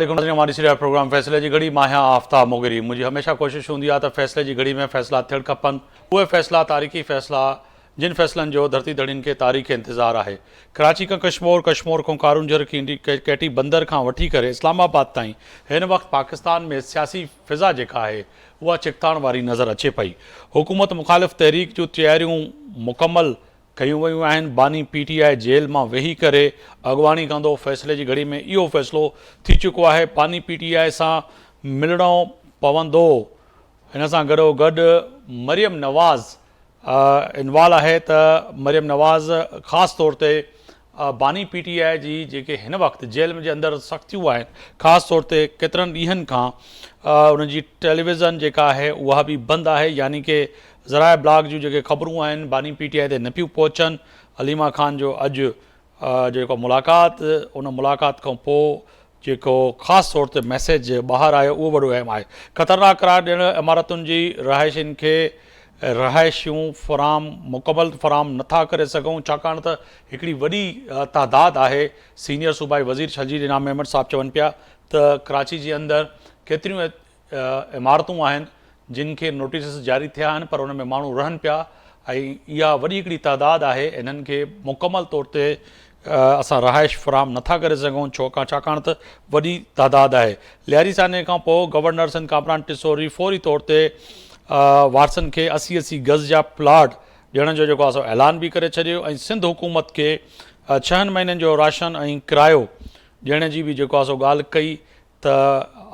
हमारी सिरिया प्रोग्राम फ़ैसिले जी घड़ी मां आफ्ताब मोगरी मुझी हमेशा कोशिश होंदी आहे त फ़ैसिले जी घड़ी में फ़ैसिला थियण खपनि। उहे फ़ैसिला तारीख़ी फ़ैसिला जिन फ़ैसिलनि जो धरती धड़ियुनि खे तारीख़ इंतज़ारु आहे। कराची खां कश्मीर, कश्मीर खां कारुंझर कैटी बंदर खां वठी करे इस्लामाबाद ताईं हिन वक़्तु पाकिस्तान में सियासी फ़िज़ा जेका आहे उहा चिकताण वारी नज़र अचे पई। हुकूमत मुख़ालिफ़ तहरीक जूं तयारियूं मुकमल कयूं वयूं आहिनि। बानी PTI जेल मां वेही करे अॻुवाणी कंदो। फ़ैसिले जी घड़ी में इहो फ़ैसिलो थी चुको आहे। बानी PTI सां मिलणो पवंदो। हिन सां गॾोगॾु मरियम नवाज़ इनवॉल्व आहे त मरियम नवाज़ ख़ासि तौर ते बानी PTI जी जेके हिन वक़्तु जेल जे अंदरि सख़्तियूं आहिनि, ख़ासि तौर ते केतिरनि ॾींहंनि खां उनजी टेलीविज़न जेका आहे उहा बि बंदि आहे, यानी कि ज़राए ब्लॉग जूं जेके ख़बरूं आहिनि बानी PTI ते न पियूं पहुचनि। हलीमा ख़ान जो अॼु जेको मुलाक़ात, उन मुलाक़ात खां पोइ जेको ख़ासि तौर ते मैसेज ॿाहिरि आयो उहो वॾो अहम आहे। ख़तरनाक करार ॾियण इमारतुनि जी रहाइशियुनि खे रहाइशियूं मुकमल फ़राम नथा करे सघूं, छाकाणि त हिकिड़ी वॾी तादादु आहे। सीनियर सूबाई वज़ीर शर्जील इनाम अहमद साहब चवनि पिया त कराची जे अंदरि केतिरियूं इमारतूं आहिनि जिन खे नोटिस जारी थिया आहिनि, पर उन में माण्हू रहनि पिया ऐं इहा वॾी हिकिड़ी तादादु आहे। इन्हनि खे मुकमल तौर ते असां रहाइश फ़राम नथा करे सघूं, छाकाणि त वॾी तादादु आहे। लियारी साने खां पोइ गवर्नर सिंध कामरान टिसोरी फौरी तौर ते वारसनि खे 80-80 गज़ जा प्लाट ॾियण जो जेको आहे सो ऐलान बि करे छॾियो ऐं सिंध हुकूमत खे 6 महीननि जो राशन ऐं किरायो ॾियण जी बि जेको आहे सो ॻाल्हि कई त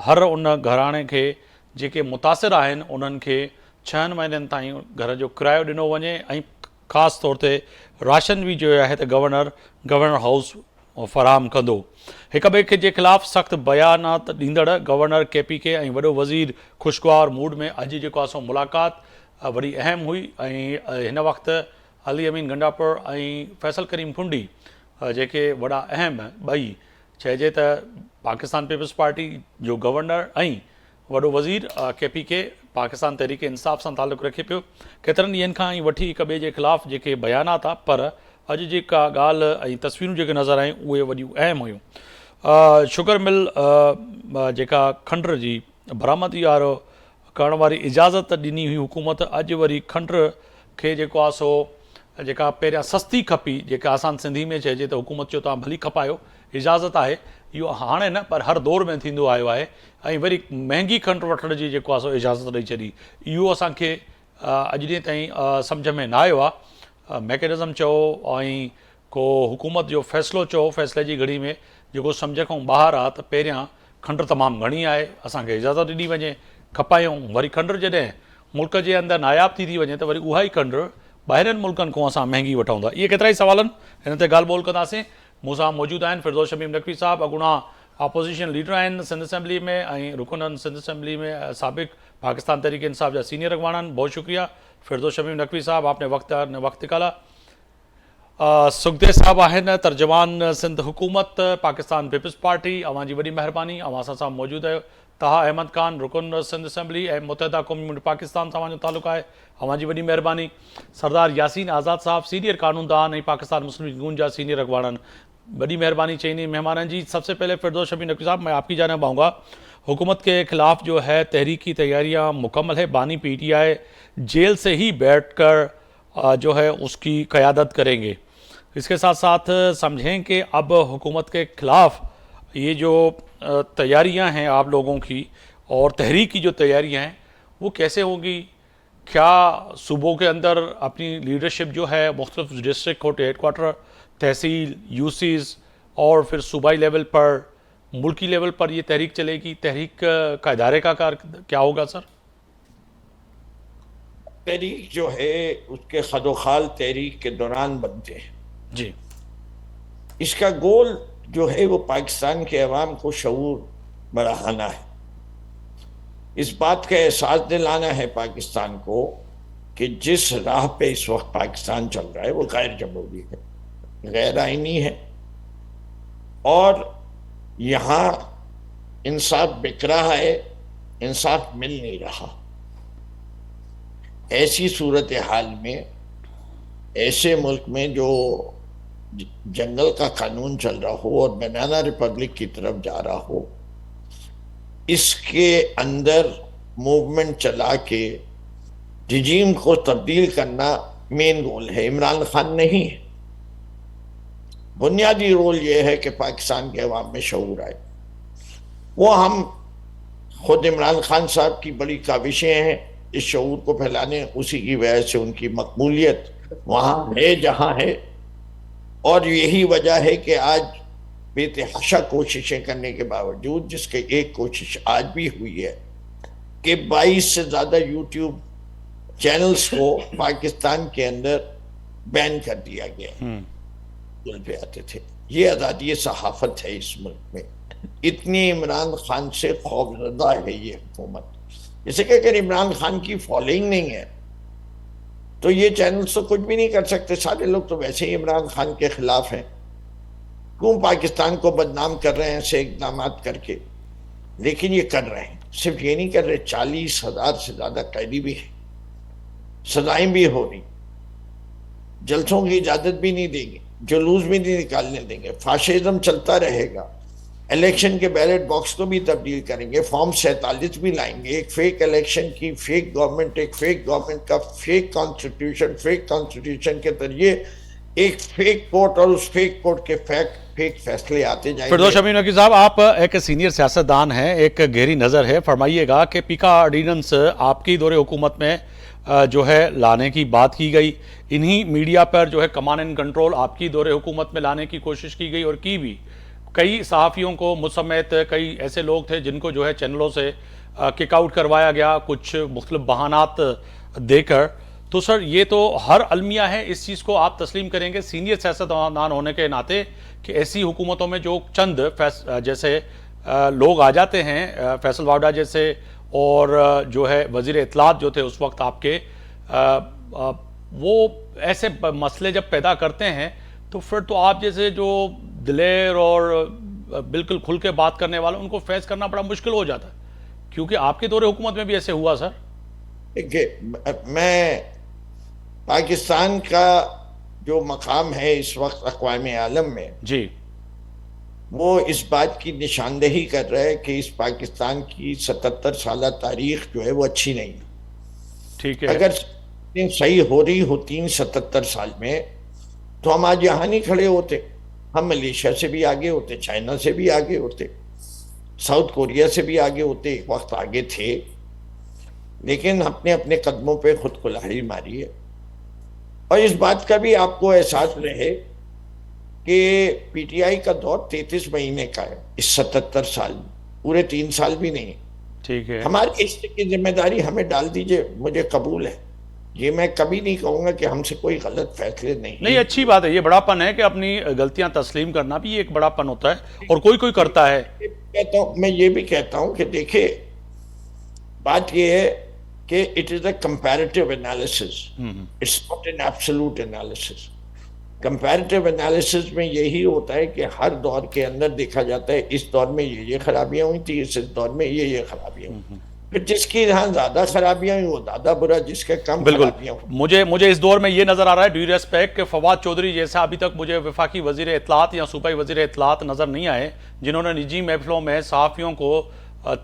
हर उन घराणे खे जेके मुतासिर आहिनि उन्हनि खे 6 महीननि ताईं घर जो किरायो ॾिनो वञे ऐं ख़ासि तौर ते राशन बि जो आहे त गवर्नर हाउस फ़राहम कंदो। हिक ॿिए खे जे ख़िलाफ़ु सख़्तु बयानात ॾींदड़ गवर्नर KPK ऐं वॾो वज़ीर ख़ुशगवार मूड में अॼु जेको आहे सो मुलाक़ात वॾी अहम हुई ऐं हिन वक़्तु अली अमीन गंडापुर ऐं फैसल करीम फुंडी जेके वॾा अहम ॿई चइजे त पाकिस्तान पीपल्स पार्टी जो गवर्नर ऐं वॾो वज़ीर KPK पाकिस्तान तहरीक इंसाफ़ सां तालुक़ु रखे पियो। केतिरनि ॾींहंनि खां ई वठी हिक ॿिए जे ख़िलाफ़ु जेके बयानात आहे, पर अॼु जेका ॻाल्हि ऐं तस्वीरूं जेके नज़र आयूं उहे वॾियूं अहम हुयूं। शुगर मिल जेका खंड जी बरामदी वारो करण वारी इजाज़त ॾिनी हुई हुकूमत, अॼु वरी खंड खे जेको आहे सो जेका पहिरियां सस्ती खपी, जेका असां सिंधी में चइजे त हुकूमत चयो तव्हां भली खपायो, इजाज़त आहे, इहो हाणे न पर हर दौर में थींदो आयो आहे। ऐं वरी महांगी खंड वठण जी जेको आहे सो इजाज़त ॾेई छॾी। इहो असांखे अॼु ॾींहं ताईं सम्झ में न आयो आहे। मैकेनिज़म चओ ऐं को हुकूमत जो फ़ैसिलो चओ, फ़ैसिले जी घड़ी में जेको सम्झ खां ॿाहिरि आहे त पहिरियां खंड तमामु घणी आहे, असांखे इजाज़त ॾिनी वञे, खपायूं, वरी खंड जॾहिं मुल्क जे अंदरि नायाब थी वञे त वरी उहा ई खंड ॿाहिरियुनि मुल्कनि खां असां महांगी वठूं था। इहे केतिरा ई सवालनि हिन ते ॻाल्हि ॿोल कंदासीं। मूंसां मौजूदु आहिनि फिरदौस शमीम नक़वी साहब, अॻूणा अपोज़िशन लीडर आहिनि सिंध असेंबली में ऐं रुकन सिंध असेंबली में साबिक़ पाकिस्तान तहरीक इंसाफ़ जा सीनियर अॻवान आहिनि। बहुत शुक्रिया फिरदौस शमीम नक़वी साहब, आपने वक्त निकाला। सुखदेव साहब आहिनि तर्जमान सिंध हुकूमत पाकिस्तान पीपल्स पार्टी, अवां जी वॾी महिरबानी, अवां सां मौजूदु आहियो। तहा अहमद ख़ान रुकन सिंध असेंबली ऐं मुतहदा क़ौमी पाकिस्तान सां तव्हांजो तालुक़ु आहे, अवां जी वॾी महिरबानी। सरदार यासीन आज़ाद साहब सीनियर कानूनदान ऐं पाकिस्तान मुस्लिम लीग नून जा सीनियर अॻवान आहिनि, बड़ी मेहरबानी चाहिए मेहमान जी। सबसे पहले फिरदौस शमीम नक़वी साहब, मैं आपकी जानब आऊँगा। हुकूमत के ख़िलाफ़ जो है तहरीक की तैयारियाँ मुकम्मल है, बानी PTI जेल से ही बैठकर जो है उसकी क़यादत करेंगे। इसके साथ साथ समझें कि अब हुकूमत के ख़िलाफ़ ये जो तैयारियां हैं आप लोगों की और तहरीक की जो तैयारियां हैं वो कैसे होंगी? क्या सूबों के अंदर अपनी लीडरशिप जो है मुख्तलिफ डिस्ट्रिक्ट कोर्ट हेडक्वार्टर, तहसील, UCs और फिर सूबाई लेवल पर, मुल्की लेवल पर ये तहरीक चलेगी? तहरीक का इदारे का क्या होगा सर? तहरीक जो है उसके खदोखाल तहरीक के दौरान बनते हैं जी। इसका गोल जो है वो पाकिस्तान के अवाम को शऊर बढ़ाना है, इस बात का एहसास दिलाना है पाकिस्तान को कि जिस राह पे इस वक्त पाकिस्तान चल रहा है वो गैर जमहूरी है, गैर आइनी है और यहाँ इंसाफ बिक रहा है, इंसाफ मिल नहीं रहा। ऐसी सूरत हाल में, ऐसे मुल्क में जो जंगल का कानून चल रहा हो और बनाना रिपब्लिक की तरफ जा रहा हो, इसके अंदर मूवमेंट चला के रिजीम को तब्दील करना मेन गोल है, इमरान खान नहीं है। बुनियादी रोल यह है कि पाकिस्तान के अवाम में शऊर आए। वो हम खुद इमरान खान साहब की बड़ी काविशें हैं इस शऊर को फैलाने, उसी की वजह से उनकी मकबूलियत वहाँ है जहाँ है। और यही वजह है कि आज बेतहाशा कोशिशें करने के बावजूद, जिसके एक कोशिश आज भी हुई है कि 22 से ज़्यादा यूट्यूब चैनल्स को पाकिस्तान के अंदर बैन कर दिया गया पे आते थे। ये आज़ादी सहाफत है इस मुल्क में। इतनी इमरान खान से खौफजदा है ये हुकूमत। जैसे कि अगर इमरान खान की फॉलोइंग नहीं है तो ये चैनल्स तो कुछ भी नहीं कर सकते। सारे लोग तो वैसे ही इमरान खान के खिलाफ हैं। क्यों पाकिस्तान को बदनाम कर रहे हैं ऐसे इकदाम करके? लेकिन ये कर रहे हैं। सिर्फ ये नहीं कर रहे, 40,000 से ज्यादा कैदी भी है, सजाएं भी हो रही, जलसों की इजाजत भी नहीं देंगे, जुलूस भी नहीं निकालने देंगे, फाशिज्म चलता रहेगा। इलेक्शन के बैलेट बॉक्स को भी तब्दील करेंगे, फॉर्म 47 भी लाएंगे, एक फेक इलेक्शन की फेक गवर्नमेंट, एक फेक गवर्नमेंट का फेक कॉन्स्टिट्यूशन के जरिए एक फेक कोर्ट और उस फेक कोर्ट के फेक फैसले आते जाएंगे। फिरदौस अमीन नकवी साहब, आप एक सीनियर सियासतदान हैं, एक गहरी नज़र है, फरमाइएगा कि पीका ऑर्डिनेंस आपकी दौरे हुकूमत में जो है लाने की बात की गई, इन्हीं मीडिया पर जो है कमांड एंड कंट्रोल आपकी दौरे हुकूमत में लाने की कोशिश की गई और की भी। कई सहाफ़ियों को मुझ समेत कई ऐसे लोग थे जिनको जो है चैनलों से किक आउट करवाया गया कुछ मुख्तलिफ बहानात देकर। तो सर ये तो हर अलमिया है, इस चीज़ को आप तस्लीम करेंगे सीनियर सियासतदान होने के नाते कि ऐसी हुकूमतों में जो चंद जैसे लोग आ जाते हैं, फैसल वावडा जैसे, और जो है वज़ीर इत्तलात जो थे उस वक्त आपके, वो ऐसे मसले जब पैदा करते हैं तो फिर तो आप जैसे जो दिलेर और बिल्कुल खुल के बात करने वाले उनको फेस करना बड़ा मुश्किल हो जाता है, क्योंकि आपके दौरे हुकूमत में भी ऐसे हुआ सर। देखिए, मैं पाकिस्तान का जो मकाम है इस वक्त अक़वाम आलम में जी, वो इस बात की निशानदेही कर रहा है कि इस पाकिस्तान की 77 साल तारीख जो है वो अच्छी नहीं है। ठीक है। अगर सही हो रही होती 77 साल में तो हम आज यहाँ नहीं खड़े होते। हम मलेशिया से भी आगे होते, चाइना से भी आगे होते, साउथ कोरिया से भी आगे होते, एक वक्त आगे थे। लेकिन अपने अपने कदमों पे खुद कुल्हाड़ी मारी है। और इस बात का भी आपको एहसास रहे कि पीटीआई का दौर 33 महीने का है इस 77 साल में, पूरे 3 साल भी नहीं। ठीक है, हमारी हिस्से की जिम्मेदारी हमें डाल दीजिए, मुझे कबूल है। ये मैं कभी नहीं कहूंगा कि हमसे कोई गलत फैसले नहीं। अच्छी बात है, ये बड़ापन है कि अपनी गलतियां तस्लीम करना भी एक बड़ापन होता है और कोई कोई करता है। मैं ये भी कहता हूं कि देखिए, बात ये है कि it is a comparative analysis, it's not an absolute analysis. Comparative analysis में यही होता है कि हर दौर के अंदर देखा जाता है इस दौर में ये खराबियां हुई थी, इस दौर में ये खराबियां हुई। फिर जिसकी यहाँ ज्यादा खराबियां हुई वो ज्यादा बुरा, जिसके कम खराबियां हुई। मुझे इस दौर में ये नजर आ रहा है, ड्यू रेस्पेक्ट, कि फवाद चौधरी जैसा अभी तक मुझे वफाकी वजीर इत्तलात या सूबाई वजीर इत्तलात नजर नहीं आए जिन्होंने निजी महफिलों में सहाफ़ियों को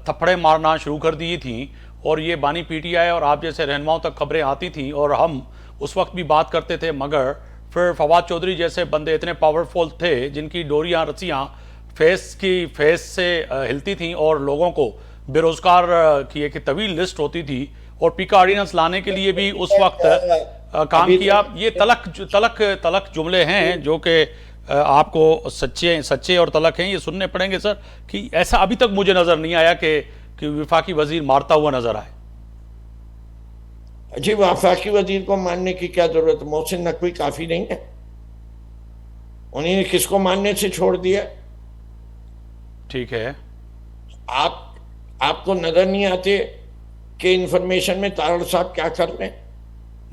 थप्पड़े मारना शुरू कर दी थी। और ये बानी पीटीआई और आप जैसे रहनुमाओं तक खबरें आती थीं और हम उस वक्त भी बात करते थे, मगर फिर फवाद चौधरी जैसे बंदे इतने पावरफुल थे जिनकी डोरियां रस्सियां फेस से हिलती थीं और लोगों को बेरोजगार की एक तवील लिस्ट होती थी, और पीका ऑर्डिनेंस लाने के लिए भी उस वक्त काम किया। ये तलक जुमले हैं जो कि आपको सच्चे और तलक हैं, ये सुनने पड़ेंगे सर, कि ऐसा अभी तक मुझे नजर नहीं आया कि वफाकी वजीर मारता हुआ नजर आए। जी, वफाकी वजीर को मानने की क्या जरूरत? मोहसिन नकवी काफी नहीं है? उन्हीं ने किसको मानने से छोड़ दिया? ठीक है, आपको नजर नहीं आते कि इंफॉर्मेशन में तारड़ साहब क्या कर रहे हैं?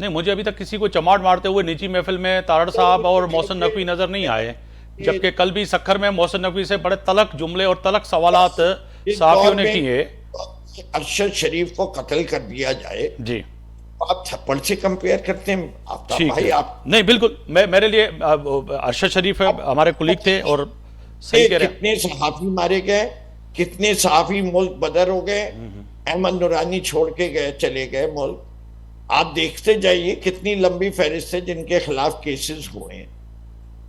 नहीं, मुझे अभी तक किसी को चमाट मारते हुए निजी महफिल में तारड़ साहब और मोहसिन नकवी नजर नहीं आए, जबकि कल भी सखर में मोहसिन नकवी से बड़े तलक जुमले और तलक सवालात सहाफियों ने किए। अरशद शरीफ को कत्ल कर दिया जाए जी, आप थप्पड़ से कंपेयर करते हैं? आप नहीं, बिल्कुल, मेरे लिए अरशद शरीफ हमारे कुलीग थे और सही कह रहे हैं। कितने सहाफी मारे गए, कितने सहाफी मुल्क बदर हो गए, अहमद नूरानी छोड़ के गए, चले गए मुल्क। आप देखते जाइए कितनी लंबी फहरिस्त है जिनके खिलाफ केसेस हुए हैं,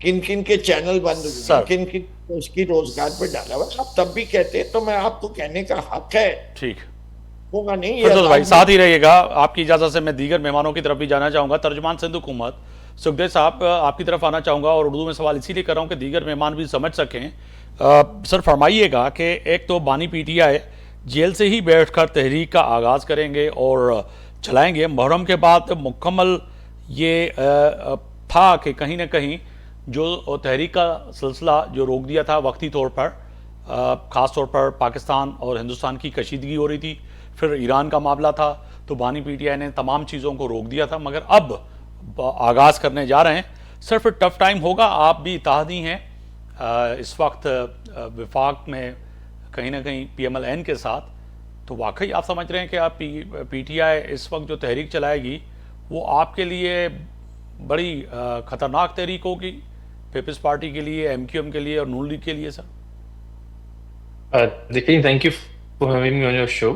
किन किन के चैनल बंद हुए हैं, सर किन किन उसकी रोजगार पे डाला हुआ। आप तब भी कहते हैं तो मैं आपको कहने का हक है, ठीक। होगा नहीं ये फिरदौस भाई अल्लाह साथ ही रहिएगा। आपकी इजाजत से मैं दीगर मेहमानों की तरफ भी जाना चाहूंगा। तर्जुमान सिंध हुकूमत सुखदेव साहब, आपकी तरफ आना चाहूंगा और उर्दू में सवाल इसीलिए कर रहा हूं कि दीगर मेहमान भी समझ सकें। सर फरमाइएगा कि एक तो बानी पीटीआई जेल से ही बैठकर तहरीक का आगाज़ करेंगे और चलाएंगे। मुहर्रम के बाद मुकम्मल ये था कि कहीं ना कहीं जो तहरीक का सिलसिला जो रोक दिया था वक्ती तौर पर, ख़ास तौर पर पाकिस्तान और हिंदुस्तान की कशीदगी हो रही थी, फिर ईरान का मामला था, तो बानी पीटीआई ने तमाम चीज़ों को रोक दिया था, मगर अब आगाज़ करने जा रहे हैं। सर फिर टफ टाइम होगा, आप भी इत्तेहादी हैं इस वक्त विफाक में कहीं ना कहीं PMLN के साथ, तो वाकई आप समझ रहे हैं कि आप पीटीआई इस वक्त जो तहरीक चलाएगी वो आपके लिए बड़ी ख़तरनाक तहरीक होगी, पीपल्स पार्टी के लिए, MQM के लिए और नून लीग के लिए? सर देखिए, thank you for having me on your show.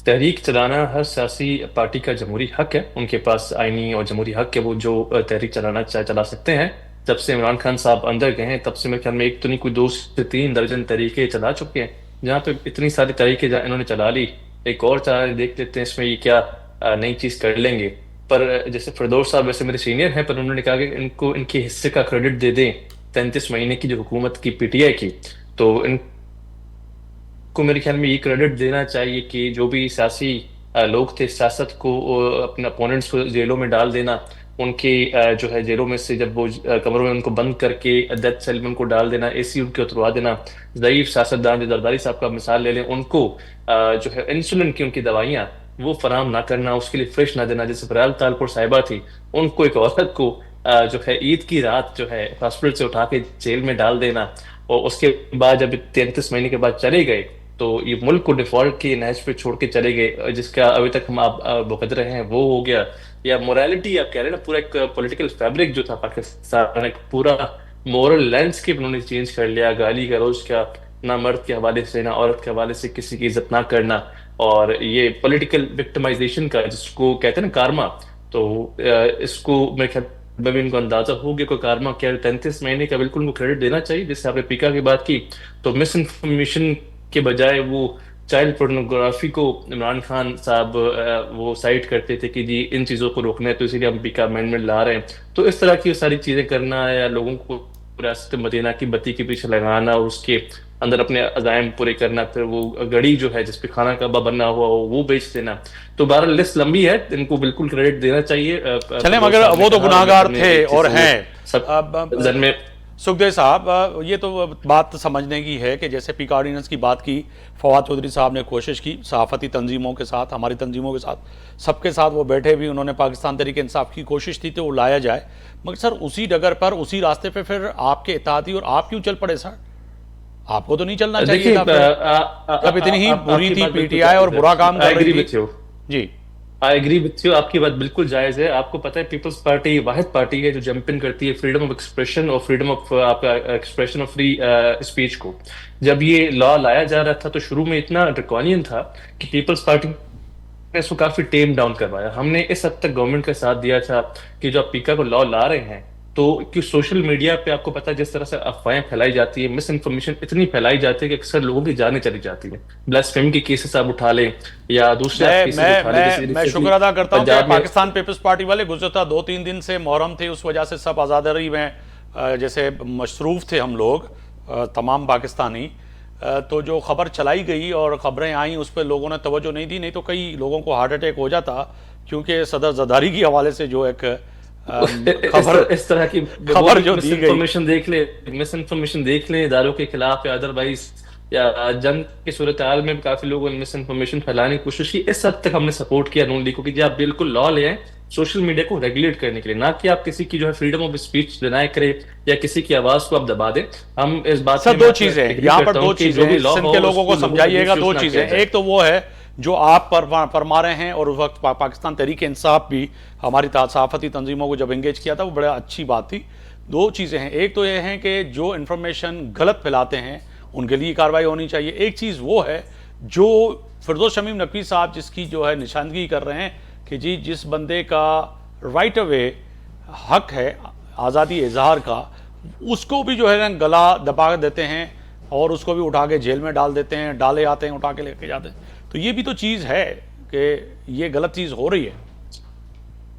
तहरीक चलाना हर सियासी पार्टी का जमहूरी हक है, उनके पास आईनी और जमहूरी हक है, वो जो तहरीक चलाना चाहे चला सकते हैं। जब से इमरान खान साहब अंदर गए हैं तब से मेरे ख्याल में एक तो नहीं कोई 2 से 3 दर्जन तरीके चला चुके हैं। जहाँ पे इतनी सारी तरीके इन्होंने चला ली, एक और चला देख लेते हैं इसमें ये क्या नई चीज़ कर लेंगे। पर जैसे फिरदौस साहब वैसे मेरे सीनियर हैं, पर उन्होंने कहा कि इनको इनके हिस्से का क्रेडिट दे दें 33 महीने की जो हुकूमत की PTI की, तो इन को मेरे ख्याल में ये क्रेडिट देना चाहिए कि जो भी सियासी लोग थे, सियासत को अपने अपोनेंट्स को जेलों में डाल देना, उनके जो है जेलों में से जब वो कमरों में उनको बंद करके डेथ सेल में उनको डाल देना, AC उनके उतरवा देना। ज़ईफ सियासतदान जो जरदारी साहब का मिसाल ले लें, उनको जो है इंसुलिन की उनकी दवाइयाँ वो फराम ना करना, उसके लिए फ्रेश ना देना। जैसे फराल तालपुर साहिबा थी, उनको एक औरत को जो है ईद की रात जो है हॉस्पिटल से उठा के जेल में डाल देना, और उसके बाद जब 33 महीने के बाद चले गए तो ये मुल्क को डिफॉल्ट के नहज पे छोड़ के चले गए, जिसका अभी तक हम आप भुगत रहे हैं, वो हो गया। या मोरालिटी आप कह रहे हैं ना, पूरा एक पॉलिटिकल फैब्रिक जो था पाकिस्तान, एक पूरा मोरल लैंडस्केप उन्होंने चेंज कर लिया। गाली गलौज का, ना मर्द के हवाले से ना औरत के हवाले से किसी की इज्जत ना करना, और ये पॉलिटिकल विक्टिमाइजेशन का जिसको कहते हैं ना कारमा, तो इसको मेरे ख्याल में भी इनको अंदाजा हो गया कोई कारमा क्या। 33 महीने का बिल्कुल उनको क्रेडिट देना चाहिए। जैसे आपने पीका की बात की, तो मिस इन्फॉर्मेशन के बजाय वो चाइल्ड पोर्नोग्राफी को इमरान खान साहब वो साइट करते थे कि जी इन चीज़ों को रोकना है, तो इसीलिए हम पीका अमेंडमेंट ला रहे हैं। तो इस तरह की सारी चीज़ें करना, या लोगों को रियासत मदीना की बत्ती के पीछे लगाना और उसके अंदर अपने अज़ाइम पूरे करना, फिर वो गड़ी जो है जिसपे खाना कबाब बना हुआ हो वो बेच देना। तो बहरहाल लिस्ट लंबी है, इनको बिल्कुल क्रेडिट देना चाहिए। चले, मगर वो तो गुनाहगार थे और हैं सब जन में। सुखदेव साहब, ये तो बात समझने की है कि जैसे पीका ऑर्डिनेंस की बात की, फवाद चौधरी साहब ने कोशिश की सहाफ़ती तंजीमों के साथ, हमारी तंजीमों के साथ, सबके साथ वो बैठे भी, उन्होंने पाकिस्तान तहरीक इंसाफ की कोशिश थी तो वो लाया जाए, मगर सर उसी डगर पर, उसी रास्ते पे फिर आपके इत्तेहादी और आप क्यों चल पड़े? सर आपको तो नहीं चलना चाहिए था जब इतनी ही बुरी थी PTI और बुरा काम कर रही थी। जी, आई एग्री विथ यू, आपकी बात बिल्कुल जायज है। आपको पता है पीपल्स पार्टी वाहिद पार्टी है जो जंपिंग करती है फ्रीडम ऑफ एक्सप्रेशन और फ्रीडम ऑफ आपका एक्सप्रेशन ऑफ फ्री स्पीच को। जब ये लॉ लाया जा रहा था तो शुरू में इतना ड्रैकोनियन था कि पीपल्स पार्टी ने इसको काफी टेम डाउन करवाया। हमने इस हद तक गवर्नमेंट का साथ दिया था कि जो आप पीका को लॉ ला रहे हैं, तो कि सोशल मीडिया पे आपको पता है जिस तरह से अफवाहें फैलाई जाती है, मिस इन्फॉर्मेशन इतनी फैलाई जाती है कि अक्सर लोगों की जानें चली जाती है। ब्लास्फेमी के केसेस आप उठा लें या दूसरे मैं शुक्र अदा करता हूं कि पाकिस्तान पीपल्स पार्टी वाले गुज़श्ता 2-3 दिन से मुहर्रम थे, उस वजह से सब आज़ादारी में जैसे मशरूफ थे हम लोग तमाम पाकिस्तानी, तो जो खबर चलाई गई और खबरें आई उस पर लोगों ने तवज्जो नहीं दी, नहीं तो कई लोगों को हार्ट अटैक हो जाता, क्योंकि सदर जरदारी की हवाले से जो एक खबर, इस तरह की खबर जो दी गई, मिस इन्फॉर्मेशन देख ले इदारों के खिलाफ या अदरवाइज या जंग की सूरत हाल में काफी लोगों ने मिस इन्फॉर्मेशन फैलाने की कोशिश की। इस हद तक हमने सपोर्ट किया नून लीग को कि जी आप बिल्कुल लॉ ले आए सोशल मीडिया को रेगुलेट करने के लिए, ना कि आप किसी की जो है फ्रीडम ऑफ स्पीच डिनाई करें या किसी की आवाज को आप दबा दें। हम इस बात सर दो चीजें यहाँ पर, दो चीजें सिंध के लोगों को समझाइएगा। दो चीजें, एक तो वो है जो आप फरमा रहे हैं, और उस वक्त पाकिस्तान तहरीक इंसाफ भी हमारी सहाफती तंजीमों को जब एंगेज किया था वो बड़ा अच्छी बात थी। दो चीज़ें हैं, एक तो ये है कि जो इन्फॉर्मेशन गलत फैलाते हैं उनके लिए कार्रवाई होनी चाहिए। एक चीज़ वो है जो फिरदौस शमीम नकवी साहब जिसकी जो है निशानदगी कर रहे हैं कि जी जिस बंदे का राइट अवे हक है आज़ादी इजहार का, उसको भी जो है ना गला दबा देते हैं और उसको भी उठा के जेल में डाल देते हैं, डाले आते हैं, उठा के लेके जाते हैं। तो ये भी तो चीज़ है कि ये गलत चीज़ हो रही है।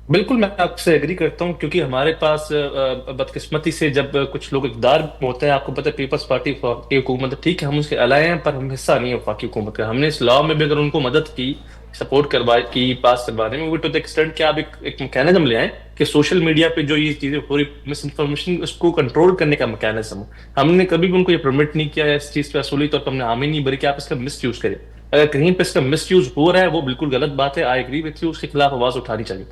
बिल्कुल मैं आपसे एग्री करता हूँ, क्योंकि हमारे पास बदकिस्मती से जब कुछ लोग इक़्तिदार में होते हैं, आपको पता है पीपल्स पार्टी की हुकूमत, ठीक है हम उसके अलाए हैं पर हम हिस्सा नहीं है वफाकी हुकूमत का। हमने इस लॉ में भी अगर उनको मदद की, सपोर्ट करवाई की पास करवाने में, वो टू द एक्सटेंट कि आप एक मैकेनिज्म ले आए कि सोशल मीडिया पे जो ये चीजें हो रही मिस इन्फॉर्मेशन, उसको कंट्रोल करने का मैकेनिज्म। हमने कभी भी उनको ये परमिट नहीं किया इस चीज पे असूली तौर पर हमने हामी नहीं भरी कि आप इसका मिस यूज करें। अगर कहीं पे इसका मिस यूज हो रहा है वो बिल्कुल गलत बात है, आई एग्री विथ यू, उसके खिलाफ आवाज उठानी चाहिए।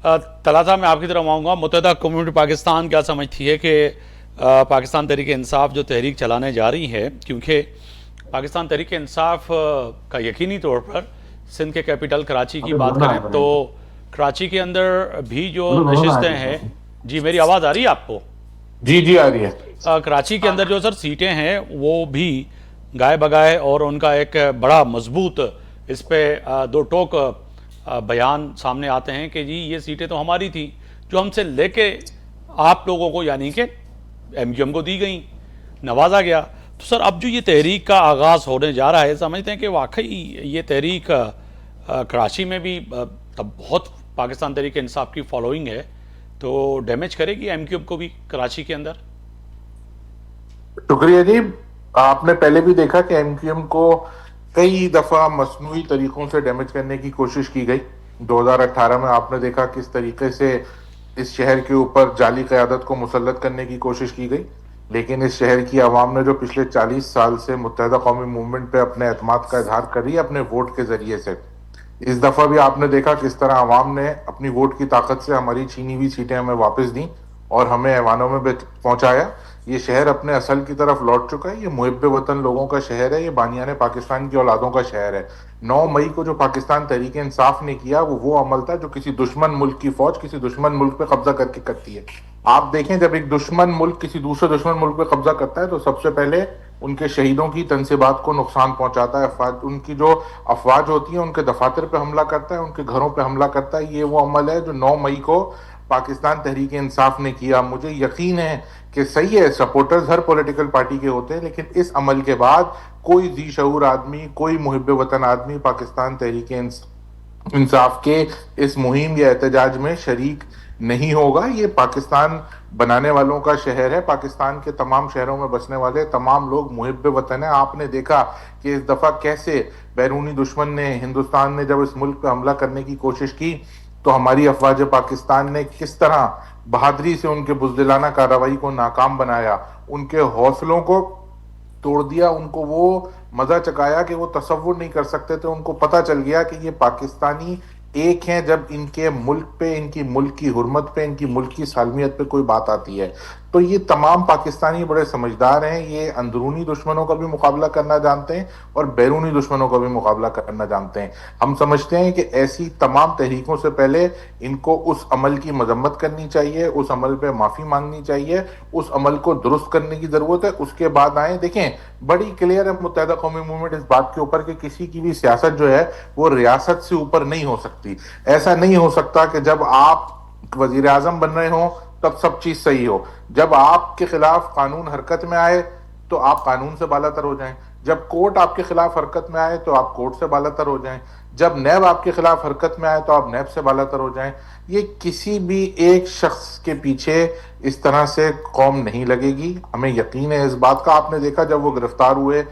तला साहब मैं आपकी तरफ आऊँगा। मुत्तहिदा कम्युनिटी पाकिस्तान क्या समझती है कि पाकिस्तान तहरीक इंसाफ जो तहरीक चलाने जा रही है, क्योंकि पाकिस्तान तहरीक इंसाफ का यकीनी तौर पर सिंध के कैपिटल कराची की बात करें तो कराची के अंदर भी जो नशिस्तें हैं, जी मेरी आवाज़ आ रही है आपको? जी जी आ रही है। कराची के अंदर जो सर सीटें हैं वो भी गाय बगाए और उनका एक बड़ा मजबूत इस पे दो टोक बयान सामने आते हैं कि जी ये सीटें तो हमारी थी जो हमसे लेके आप लोगों को यानी कि MQM को दी गई, नवाजा गया। तो सर अब जो ये तहरीक का आगाज़ होने जा रहा है, समझते हैं कि वाकई ये तहरीक कराची में भी तब बहुत पाकिस्तान तहरीक इंसाफ की फॉलोइंग है, तो डैमेज करेगी MQM को भी कराची के अंदर? शुक्रिया जी। आपने पहले भी देखा कि MQM को कई दफा मसनूई तरीकों से डैमेज करने की कोशिश की गई। 2018 में आपने देखा किस तरीके से इस शहर के ऊपर जाली क़यादत को मुसल्लत करने की कोशिश की गई, लेकिन इस शहर की आवाम ने जो पिछले 40 साल से मुत्तहिदा कौमी मूवमेंट पे अपने एतमाद का इजहार कर रही है अपने वोट के जरिए से, इस दफा भी आपने देखा किस तरह आवाम ने अपनी वोट की ताकत से हमारी छीनी हुई सीटें हमें वापस दी और हमें ऐवानों में पहुंचाया। ये शहर अपने असल की तरफ लौट चुका है। ये मुहिब्बे वतन लोगों का शहर है, ये बानियाने पाकिस्तान की औलादों का शहर है। 9 मई को जो पाकिस्तान तहरीक इंसाफ ने किया वो अमल था जो किसी दुश्मन मुल्क की फौज किसी दुश्मन मुल्क पे कब्जा करके करती है। आप देखें जब एक दुश्मन मुल्क किसी दूसरे दुश्मन मुल्क पे कब्जा करता है तो सबसे पहले उनके शहीदों की तनसीबात को नुकसान पहुंचाता है, उनकी जो अफवाज होती है उनके दफातर पे हमला करता है, उनके घरों पे हमला करता है। ये वो अमल है जो 9 मई को पाकिस्तान तहरीक इंसाफ ने किया। मुझे यकीन है कि सही है, सपोर्टर्स हर पॉलिटिकल पार्टी के होते हैं, लेकिन इस अमल के बाद कोई जी शऊर आदमी, कोई मुहिब्बे वतन आदमी पाकिस्तान तहरीक इंसाफ के इस मुहिम या एहतजाज में शरीक नहीं होगा। ये पाकिस्तान बनाने वालों का शहर है। पाकिस्तान के तमाम शहरों में बसने वाले तमाम लोग मुहिब्बे वतन है। आपने देखा कि इस दफा कैसे बैरूनी दुश्मन ने, हिंदुस्तान ने जब इस मुल्क पे हमला करने की कोशिश की तो हमारी अफवाज पाकिस्तान ने किस तरह बहादुरी से उनके बुज़दिलाना कार्रवाई को नाकाम बनाया, उनके हौसलों को तोड़ दिया, उनको वो मजा चकाया कि वो तसव्वुर नहीं कर सकते थे। उनको पता चल गया कि ये पाकिस्तानी एक हैं जब इनके मुल्क पे, इनकी मुल्क की हुर्मत पे, इनकी मुल्क की सालमियत पे कोई बात आती है। तो ये तमाम पाकिस्तानी बड़े समझदार हैं। ये अंदरूनी दुश्मनों का भी मुकाबला करना जानते हैं और बैरूनी दुश्मनों का भी मुकाबला करना जानते हैं। हम समझते हैं कि ऐसी तमाम तहरीकों से पहले इनको उस अमल की मजम्मत करनी चाहिए, उस अमल पे माफी मांगनी चाहिए, उस अमल को दुरुस्त करने की जरूरत है, उसके बाद आए। देखें बड़ी क्लियर है मुत्तहिदा कौमी मूवमेंट इस बात के ऊपर कि किसी की भी सियासत जो है वो रियासत से ऊपर नहीं हो सकती। ऐसा नहीं हो सकता कि जब आप वजीर आजम बन रहे हो तब सब चीज सही हो, जब आपके खिलाफ कानून हरकत में आए तो आप कानून से बालातर हो जाएं, जब कोर्ट आपके खिलाफ हरकत में आए तो आप कोर्ट से बालातर हो जाएं, जब नैब आपके खिलाफ हरकत में आए तो आप नैब से बालातर हो जाएं। ये किसी भी एक शख्स के पीछे इस तरह से कौम नहीं लगेगी, हमें यकीन है इस बात का। आपने देखा जब वो गिरफ्तार हुए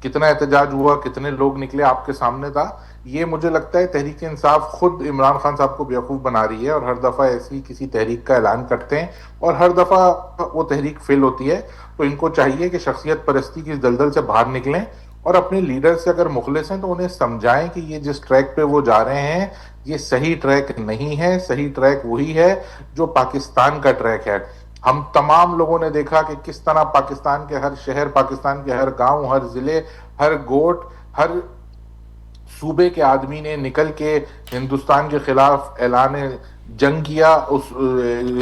कितना एहतजाज हुआ, कितने लोग निकले, आपके सामने था। ये मुझे लगता है तहरीक इंसाफ खुद इमरान खान साहब को बेवकूफ़ बना रही है और हर दफ़ा ऐसी किसी तहरीक का ऐलान करते हैं और हर दफ़ा वो तहरीक फेल होती है। तो इनको चाहिए कि शख्सियत परस्ती की दलदल से बाहर निकलें और अपने लीडर से अगर मुखलिस हैं तो उन्हें समझाएं कि ये जिस ट्रैक पे वो जा रहे हैं ये सही ट्रैक नहीं है। सही ट्रैक वही है जो पाकिस्तान का ट्रैक है। हम तमाम लोगों ने देखा कि किस तरह पाकिस्तान के हर शहर, पाकिस्तान के हर गांव, हर जिले, हर गोट, हर सूबे के आदमी ने निकल के हिंदुस्तान के खिलाफ ऐलान जंग किया उस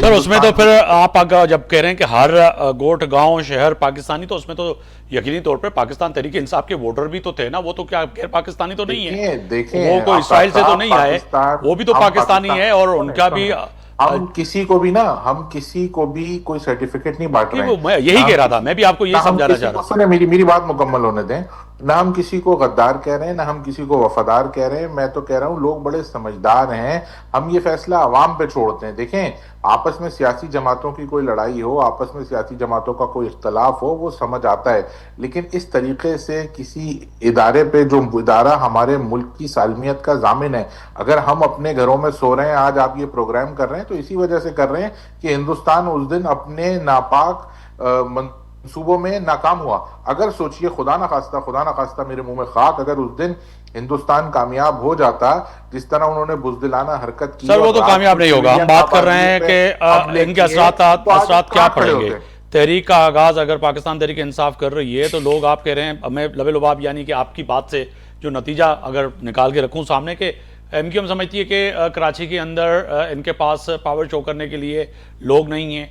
सर उसमें तो फिर आप अगर जब कह रहे हैं कि हर गोठ गांव शहर पाकिस्तानी, तो उसमें तो यकीनी तौर पे पाकिस्तान तहरीक इंसाफ के वोटर भी तो थे ना, वो तो क्या गैर पाकिस्तानी तो नहीं है, देखें वो कोई इसराइल से तो नहीं आए, वो भी तो पाकिस्तानी है और उनका भी हम किसी को भी कोई सर्टिफिकेट नहीं बांट रहे हैं। मैं यही कह रहा था, मैं भी आपको यही समझाना चाह रहा था। मेरी बात मुकम्मल होने दें। ना हम किसी को गद्दार कह रहे हैं, ना हम किसी को वफादार कह रहे हैं। मैं तो कह रहा हूं लोग बड़े समझदार हैं, हम ये फैसला अवाम पे छोड़ते हैं। देखें, आपस में सियासी जमातों की कोई लड़ाई हो, आपस में सियासी जमातों का कोई इख्तलाफ हो, वो समझ आता है, लेकिन इस तरीके से किसी इदारे पे, जो इदारा हमारे मुल्क की सालमियत का जामिन है, अगर हम अपने घरों में सो रहे हैं, आज आप ये प्रोग्राम कर रहे हैं तो इसी वजह से कर रहे हैं कि हिंदुस्तान उस दिन अपने नापाक मंसूबों में नाकाम हुआ। अगर सोचिए, खुदा ना खास्ता मेरे मुंह में खाक, अगर उस दिन हिंदुस्तान कामयाब हो जाता जिस तरह उन्होंने बुजदिलाना हरकत की, सर वो तो कामयाब नहीं होगा। हम बात कर रहे हैं कि इनके असरात क्या पड़ेंगे। तहरीक का आगाज अगर पाकिस्तान तहरीक इंसाफ कर रही है तो लोग, आप कह रहे हैं, मैं लबे लुबाब यानी कि आपकी बात से जो नतीजा अगर निकाल के रखूं सामने के, एमक्यूएम समझती है कि कराची के अंदर इनके पास पावर शो करने के लिए लोग नहीं हैं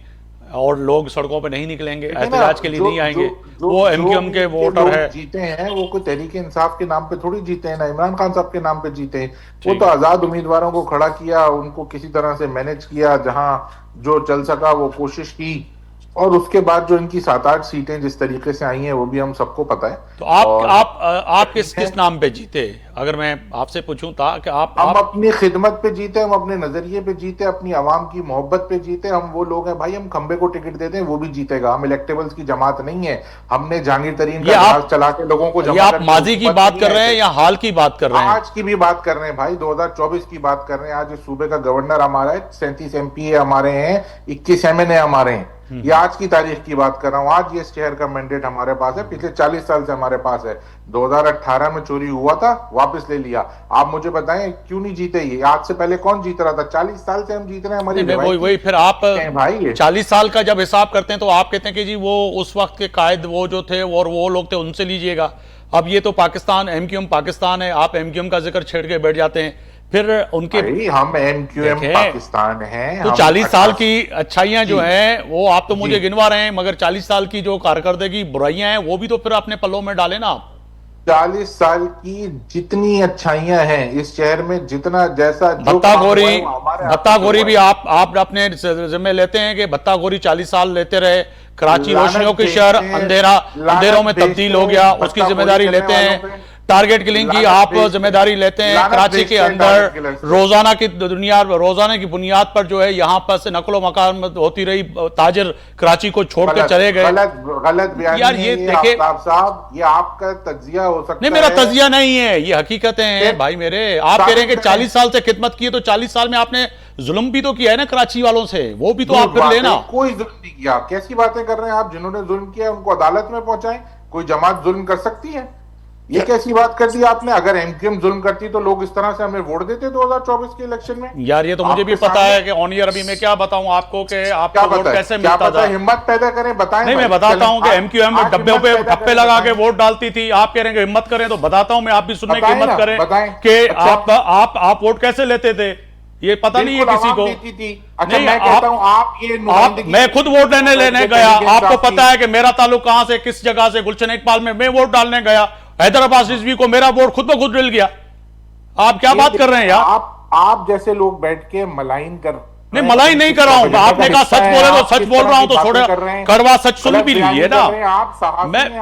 और लोग सड़कों पे नहीं निकलेंगे, एहतजाज के लिए नहीं आएंगे, वो एमक्यूएम के वोटर है। जीते हैं वो कोई तहरीक इंसाफ के नाम पे थोड़ी जीते हैं, ना इमरान खान साहब के नाम पे जीते हैं। वो तो आजाद उम्मीदवारों को खड़ा किया, उनको किसी तरह से मैनेज किया, जहां जो चल सका वो कोशिश की, और उसके बाद जो इनकी 7-8 सीटें जिस तरीके से आई हैं वो भी हम सबको पता है। तो आप किस नाम पे जीते, अगर मैं आपसे पूछूं था कि हम अपनी खिदमत पे जीते, हम अपने नजरिए पे जीते, अपनी आवाम की मोहब्बत पे जीते। हम वो लोग हैं भाई, हम खंबे को टिकट देते हैं वो भी जीतेगा। हम इलेक्टेबल्स की जमात नहीं है, हमने जहांगीर तरीन का जहाज चला के लोगों को जमा आप माजी की बात कर रहे हैं या हाल की बात कर रहे हैं? आज की भी बात कर रहे हैं भाई, 2024 की बात कर रहे हैं। आज इस सूबे का गवर्नर हमारा है, 37 MP हमारे हैं, 21 MNA हमारे हैं। ये आज की तारीख की बात कर रहा हूं। आज ये शहर का मैंडेट हमारे पास है, पिछले 40 साल से हमारे पास है। 2018 में चोरी हुआ था, वापस ले लिया। आप मुझे बताएं क्यों नहीं जीते? ये आज से पहले कौन जीत रहा था? 40 साल से हम जीत रहे हैं। हमारी वही फिर आप भाई 40 साल का जब हिसाब करते हैं तो आप कहते हैं कि जी वो उस वक्त के कायद वो जो थे और वो लोग थे उनसे लीजिएगा। अब ये तो पाकिस्तान, एमक्यूएम पाकिस्तान है, आप एमक्यूएम का जिक्र छेड़ के बैठ जाते हैं। फिर उनके हम एमक्यूएम पाकिस्तान हैं, तो 40 साल की अच्छाइयां जो हैं वो आप तो मुझे गिनवा रहे हैं, मगर 40 साल की जो कारकर्दगी बुराइयां हैं वो भी तो फिर अपने पल्लों में डालें ना आप। 40 साल की जितनी अच्छाइयां हैं इस शहर में, जितना जैसा भत्ताखोरी भी आप अपने जिम्मे लेते हैं कि भत्ताखोरी 40 साल लेते रहे। कराची रोशनियों की शहर अंधेरों में तब्दील हो गया, उसकी जिम्मेदारी लेते हैं। टारगेट किलिंग की आप जिम्मेदारी लेते हैं। कराची के अंदर रोजाना की बुनियाद पर जो है यहाँ पर से नकलो मकान होती रही, ताजिर कराची को छोड़कर चले गए। गलत यार ये देखिए साहब, ये आपका तज्जिया हो सकता है। नहीं, मेरा तज्जिया नहीं है, ये हकीकतें हैं भाई मेरे। आप कह रहे हैं कि 40 साल से खिदमत की है, तो 40 साल में आपने जुल्म भी तो किया है ना कराची वालों से, वो भी तो आप फिर लेना। कोई जुल्म नहीं किया। कैसी बातें कर रहे हैं आप? जिन्होंने जुल्म किया उनको अदालत में पहुंचाएं। कोई जमात जुल्म कर सकती है? ये कैसी बात कर दी आपने? अगर एमक्यूएम जुल्म करती तो लोग इस तरह से हमें वोट देते 2024 के इलेक्शन में? यार ये तो मुझे भी पता है कि ऑन ईयर अभी मैं क्या बताऊं आपको कि आपको वोट कैसे मिलता था। हिम्मत पैदा करें, बताएं। नहीं, मैं बताता हूं कि एमक्यूएम डब्बे पे ठप्पे लगा के वोट डालती थी। आप कह रहे हैं हिम्मत करें, तो बताता हूं मैं, आप भी सुनने की हिम्मत करें कि आप वोट कैसे लेते थे। ये पता नहीं है किसी को। अच्छा, मैं कहता हूं आप मैं खुद वोट लेने गया। आपको पता है कि मेरा ताल्लुक कहां से, किस जगह से, गुलशन इकबाल में मैं वोट डालने गया। हैदराबाद रिजवी को मेरा वोट खुद ब खुद मिल गया। आप क्या बात कर रहे हैं यार? आप जैसे लोग बैठ के मलाइन कर, नहीं मलाई नहीं कर रहा हूं। आपने कहा सच बोले तो सच बोल रहा हूं, तो थोड़ा कड़वा सच सुन भी लीजिए ना।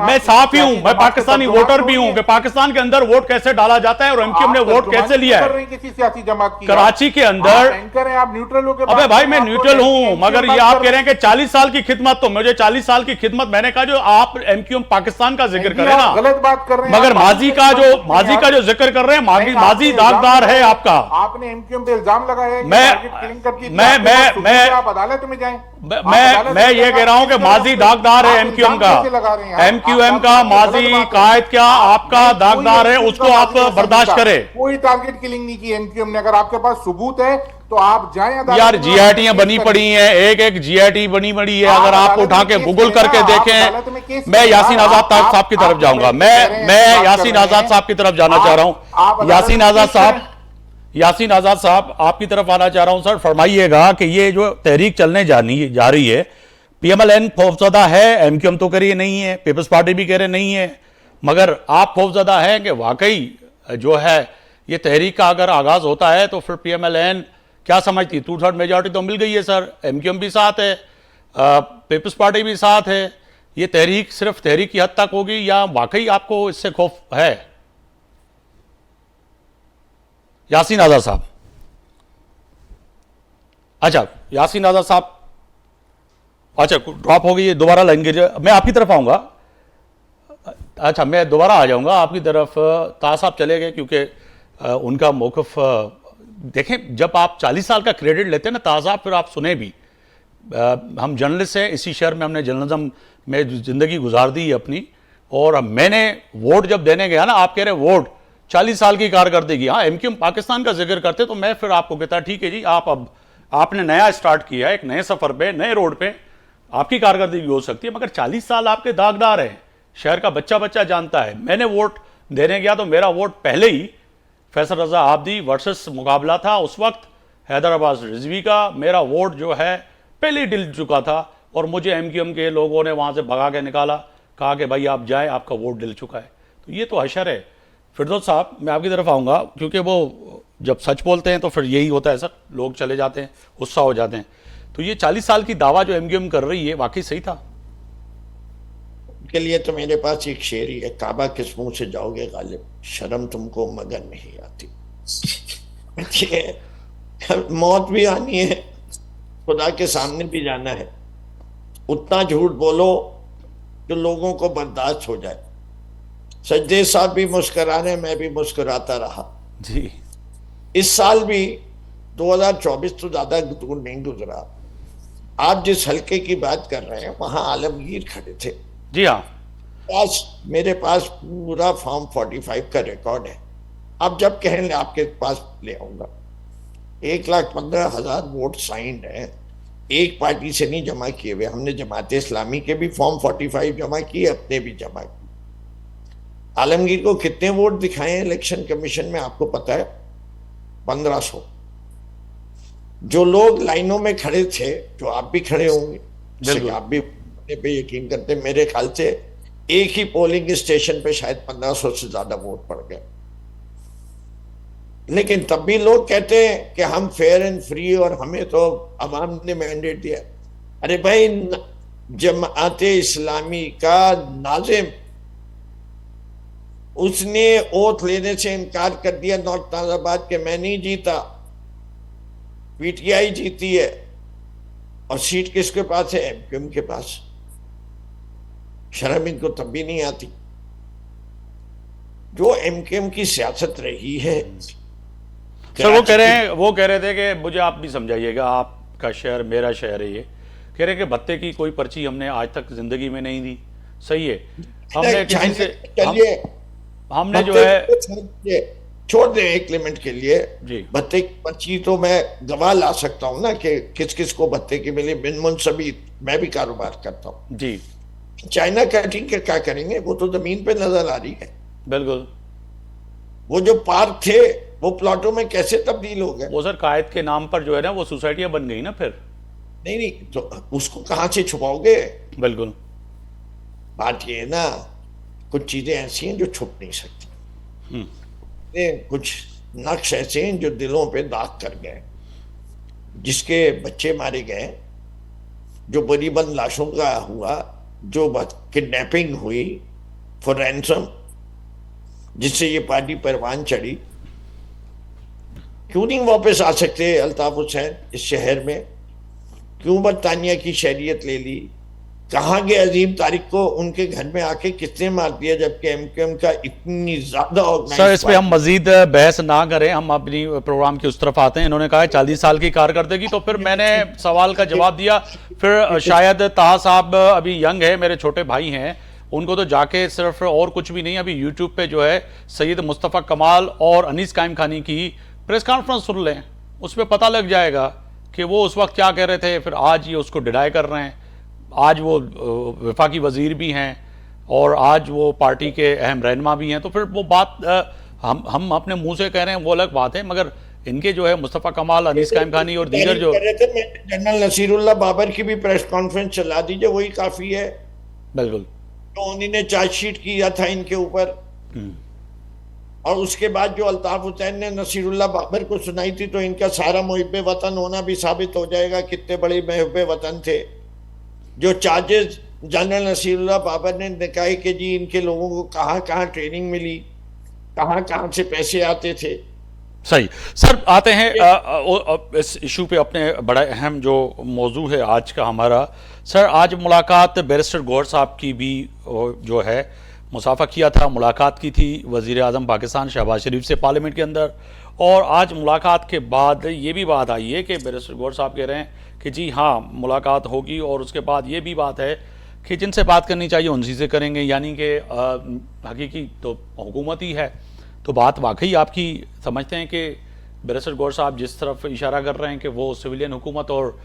मैं साफ ही हूं, मैं पाकिस्तानी वोटर भी हूं कि पाकिस्तान के अंदर वोट कैसे डाला जाता है और एमक्यूएम ने वोट कैसे लिया है किसी सियासी जमात की। कराची के अंदर। आप न्यूट्रल हो? अबे भाई मैं न्यूट्रल हूं, मगर ये आप कह रहे हैं कि 40 साल की खिदमत, तो मुझे 40 साल की खिदमत, मैंने कहा जो आप एमक्यूएम पाकिस्तान का जिक्र करें ना, गलत बात कर रहे हैं। मगर माजी का जो जिक्र कर रहे हैं, माजी दागदार है आपका। आपने एमक्यूएम पे इल्जाम लगाया, मैं आप अदालत में जाएं। मैं ये कह रहा हूं कि माजी दागदार है एमक्यूएम का। एमक्यूएम का माजी कायद क्या आपका दागदार है, उसको आप बर्दाश्त करें। कोई टारगेट किलिंग नहीं की एमक्यूएम ने। अगर आपके पास सबूत है तो आप जाएं। यार जीआईटियां बनी पड़ी हैं, एक जीआईटी बनी पड़ी है। अगर आप उठा के गूगल करके देखें, मैं यासीन आजाद साहब की तरफ जाऊंगा। मैं यासीन आजाद साहब की तरफ जाना चाह रहा हूं। यासीन आजाद साहब, यासीन आज़ाद साहब, आपकी तरफ आना चाह रहा हूं सर। फरमाइएगा कि ये जो तहरीक चलने जा रही है, पीएमएलएन खौफजदा है, एमक्यूएम तो कह रही नहीं है, पीपल्स पार्टी भी कह रहे नहीं है, मगर आप खौफजदा हैं कि वाकई जो है ये तहरीक का अगर आगाज होता है तो फिर पीएमएलएन क्या समझती? 2/3 मेजॉरिटी तो मिल गई है सर, एमक्यूएम भी साथ है, पीपल्स पार्टी भी साथ है, ये तहरीक सिर्फ तहरीक की हद तक होगी या वाकई आपको इससे खौफ है? यासीन आज़ाद साहब। अच्छा, यासीन आज़ाद साहब, अच्छा ड्रॉप हो गई है, दोबारा लाइन मैं आपकी तरफ आऊँगा। अच्छा, मैं दोबारा आ जाऊँगा आपकी तरफ। ताज साहब चले गए क्योंकि उनका मौक़िफ़ देखें, जब आप 40 साल का क्रेडिट लेते हैं ना ताज साहब, फिर आप सुने भी। हम जर्नलिस्ट हैं, इसी शहर में हमने जर्नलिज्म में ज़िंदगी गुजार दी है अपनी, और मैंने वोट जब देने गया ना, आप कह रहे वोट 40 साल की कारकर्दगी, हाँ एमक्यूएम पाकिस्तान का जिक्र करते तो मैं फिर आपको कहता ठीक है जी, आप अब आपने नया स्टार्ट किया है, एक नए सफ़र पे, नए रोड पे, आपकी कारकर्दगी हो सकती है, मगर 40 साल आपके दागदार हैं, शहर का बच्चा बच्चा जानता है। मैंने वोट देने गया तो मेरा वोट पहले ही फैसल रजा आबदी वर्सेस मुकाबला था, उस वक्त हैदराबाद रिजवी का, मेरा वोट जो है पहले ही डिल चुका था, और मुझे एमक्यूएम के लोगों ने वहाँ से भगा के निकाला, कहा कि भाई आप जाएँ, आपका वोट डिल चुका है। तो ये तो हशर है। फिरदौस साहब, मैं आपकी तरफ आऊँगा क्योंकि वो जब सच बोलते हैं तो फिर यही होता है सर, लोग चले जाते हैं, गुस्सा हो जाते हैं। तो ये 40 साल की दावा जो एमक्यूएम कर रही है वाकई सही था? के लिए तो मेरे पास एक शेर ही है, काबा किस मुंह से जाओगे गालिब, शर्म तुमको मगर नहीं आती। मौत भी आनी है, खुदा के सामने भी जाना है, उतना झूठ बोलो जो लोगों को बर्दाश्त हो जाए। सज्जद साहब भी मुस्कुरा रहे, मैं भी मुस्कुराता रहा जी। इस साल भी 2024 तो ज्यादा दूर नहीं गुजरा। आप जिस हल्के की बात कर रहे हैं वहां आलमगीर खड़े थे। जी हाँ, मेरे पास पूरा फॉर्म 45 का रिकॉर्ड है। आप जब कहें आपके पास ले आऊंगा। 1,15,000 वोट साइंड है, एक पार्टी से नहीं जमा किए हुए। हमने जमात इस्लामी के भी फॉर्म 45 जमा किए, अपने भी जमा किए। आलमगीर को कितने वोट दिखाए हैं इलेक्शन कमीशन में आपको पता है? 1500। जो लोग लाइनों में खड़े थे, जो आप भी खड़े होंगे, आप भी पे यकीन करते, मेरे ख्याल से एक ही पोलिंग स्टेशन पे शायद 1500 से ज्यादा वोट पड़ गए। लेकिन तब भी लोग कहते हैं कि हम फेयर एंड फ्री और हमें तो अवाम ने मैंडेट दिया। अरे भाई, जमात इस्लामी का नाजिम, उसने ओथ लेने से इनकार कर दिया नॉर्थ नाजाबाद के, मैं नहीं जीता, पीटीआई जीती है। और सीट किसके पास है? एमक्यूएम के पास। शर्म इनको तब भी नहीं आती। जो एमक्यूएम की सियासत रही है। सर वो कह रहे थे कि मुझे आप भी समझाइएगा, आपका शहर मेरा शहर है, ये कह रहे कि भत्ते की कोई पर्ची हमने आज तक जिंदगी में नहीं दी। सही है, हमने किसी से हमने जो है छोड़ दे एक लिमिट के लिए जी। भत्ते की पर्ची तो मैं गवाह ला सकता हूं ना कि किस किस को भत्ते की मिली, बिन मुनसबी। मैं भी कारोबार करता हूं जी। चाइना कटिंग के क्या करेंगे? वो तो जमीन पे नजर आ रही है। बिल्कुल। वो जो पार्क थे वो प्लॉटों में कैसे तब्दील हो गए? वो सर कायद के नाम पर जो है ना वो सोसाइटियां बन गई ना फिर। नहीं, तो उसको कहां से छुपाओगे? बिल्कुल। बात ये है ना, कुछ चीजें ऐसी हैं जो छुप नहीं सकती। कुछ नक्श ऐसे हैं जो दिलों पे दाग कर गए। जिसके बच्चे मारे गए, जो बरीबंद लाशों का हुआ, जो किडनैपिंग हुई फॉर रैंसम, जिससे ये पार्टी परवान चढ़ी, क्यों नहीं वापस आ सकते अल्ताफ हुसैन इस शहर में? क्यों बरतानिया की शहरियत ले ली? कहाँ गए अजीम तारिक को? उनके घर में आके किसने मार दिया? जबकि एमक्यूएम का इतनी ज्यादा सर, इस पे हम मजीद बहस ना करें, हम अपनी प्रोग्राम की उस तरफ आते हैं। इन्होंने कहा है 40 साल की कारकर्दगी, तो फिर मैंने सवाल का जवाब दिया। फिर शायद ताहा साहब अभी यंग है, मेरे छोटे भाई हैं, उनको तो जाके सिर्फ और कुछ भी नहीं, अभी यूट्यूब पे जो है सैयद मुस्तफ़ा कमाल और अनीस कायम खानी की प्रेस कॉन्फ्रेंस सुन लें, उस पर पता लग जाएगा कि वो उस वक्त क्या कह रहे थे। फिर आज ये उसको डिनाई कर रहे हैं। आज वो वफाकी वजीर भी हैं और आज वो पार्टी के अहम रहनुमा भी हैं। तो फिर वो बात हम अपने मुंह से कह रहे हैं वो अलग बात है, मगर इनके जो है मुस्तफ़ा कमाल, अनीस कायम खानी और दीगर जो कर रहे थे, मैं जनरल नसीरुल्लाह बाबर की भी प्रेस कॉन्फ्रेंस चला दीजिए, वही काफी है। बिल्कुल तो उन्होंने चार्जशीट किया था इनके ऊपर, और उसके बाद जो अल्ताफ हुसैन ने नसीरुल्लाह बाबर को सुनाई थी, तो इनका सारा मुहिब्बे वतन होना भी साबित हो जाएगा कितने बड़े मुहिब्बे वतन थे। जो चार्जेस जनरल नसीरुल्लाह बाबर ने दिखाए कि जी इनके लोगों को कहाँ कहाँ ट्रेनिंग मिली, कहाँ कहाँ से पैसे आते थे। सही। सर आते हैं इस इशू पे, अपने बड़ा अहम जो मौजू है आज का हमारा। सर आज मुलाकात बैरिस्टर गौहर साहब की भी जो है मुसाफा किया था, मुलाकात की थी वज़ीर आज़म पाकिस्तान शहबाज शरीफ से पार्लियामेंट के अंदर, और आज मुलाकात के बाद ये भी बात आई है कि बैरिस्टर गौहर साहब कह रहे हैं कि जी हाँ मुलाकात होगी, और उसके बाद ये भी बात है कि जिनसे बात करनी चाहिए उनसी से करेंगे, यानी कि हकीकी तो हुकूमत ही है। तो बात वाकई आपकी समझते हैं कि बैरिस्टर गौहर साहब जिस तरफ इशारा कर रहे हैं कि वो सिविलियन हुकूमत और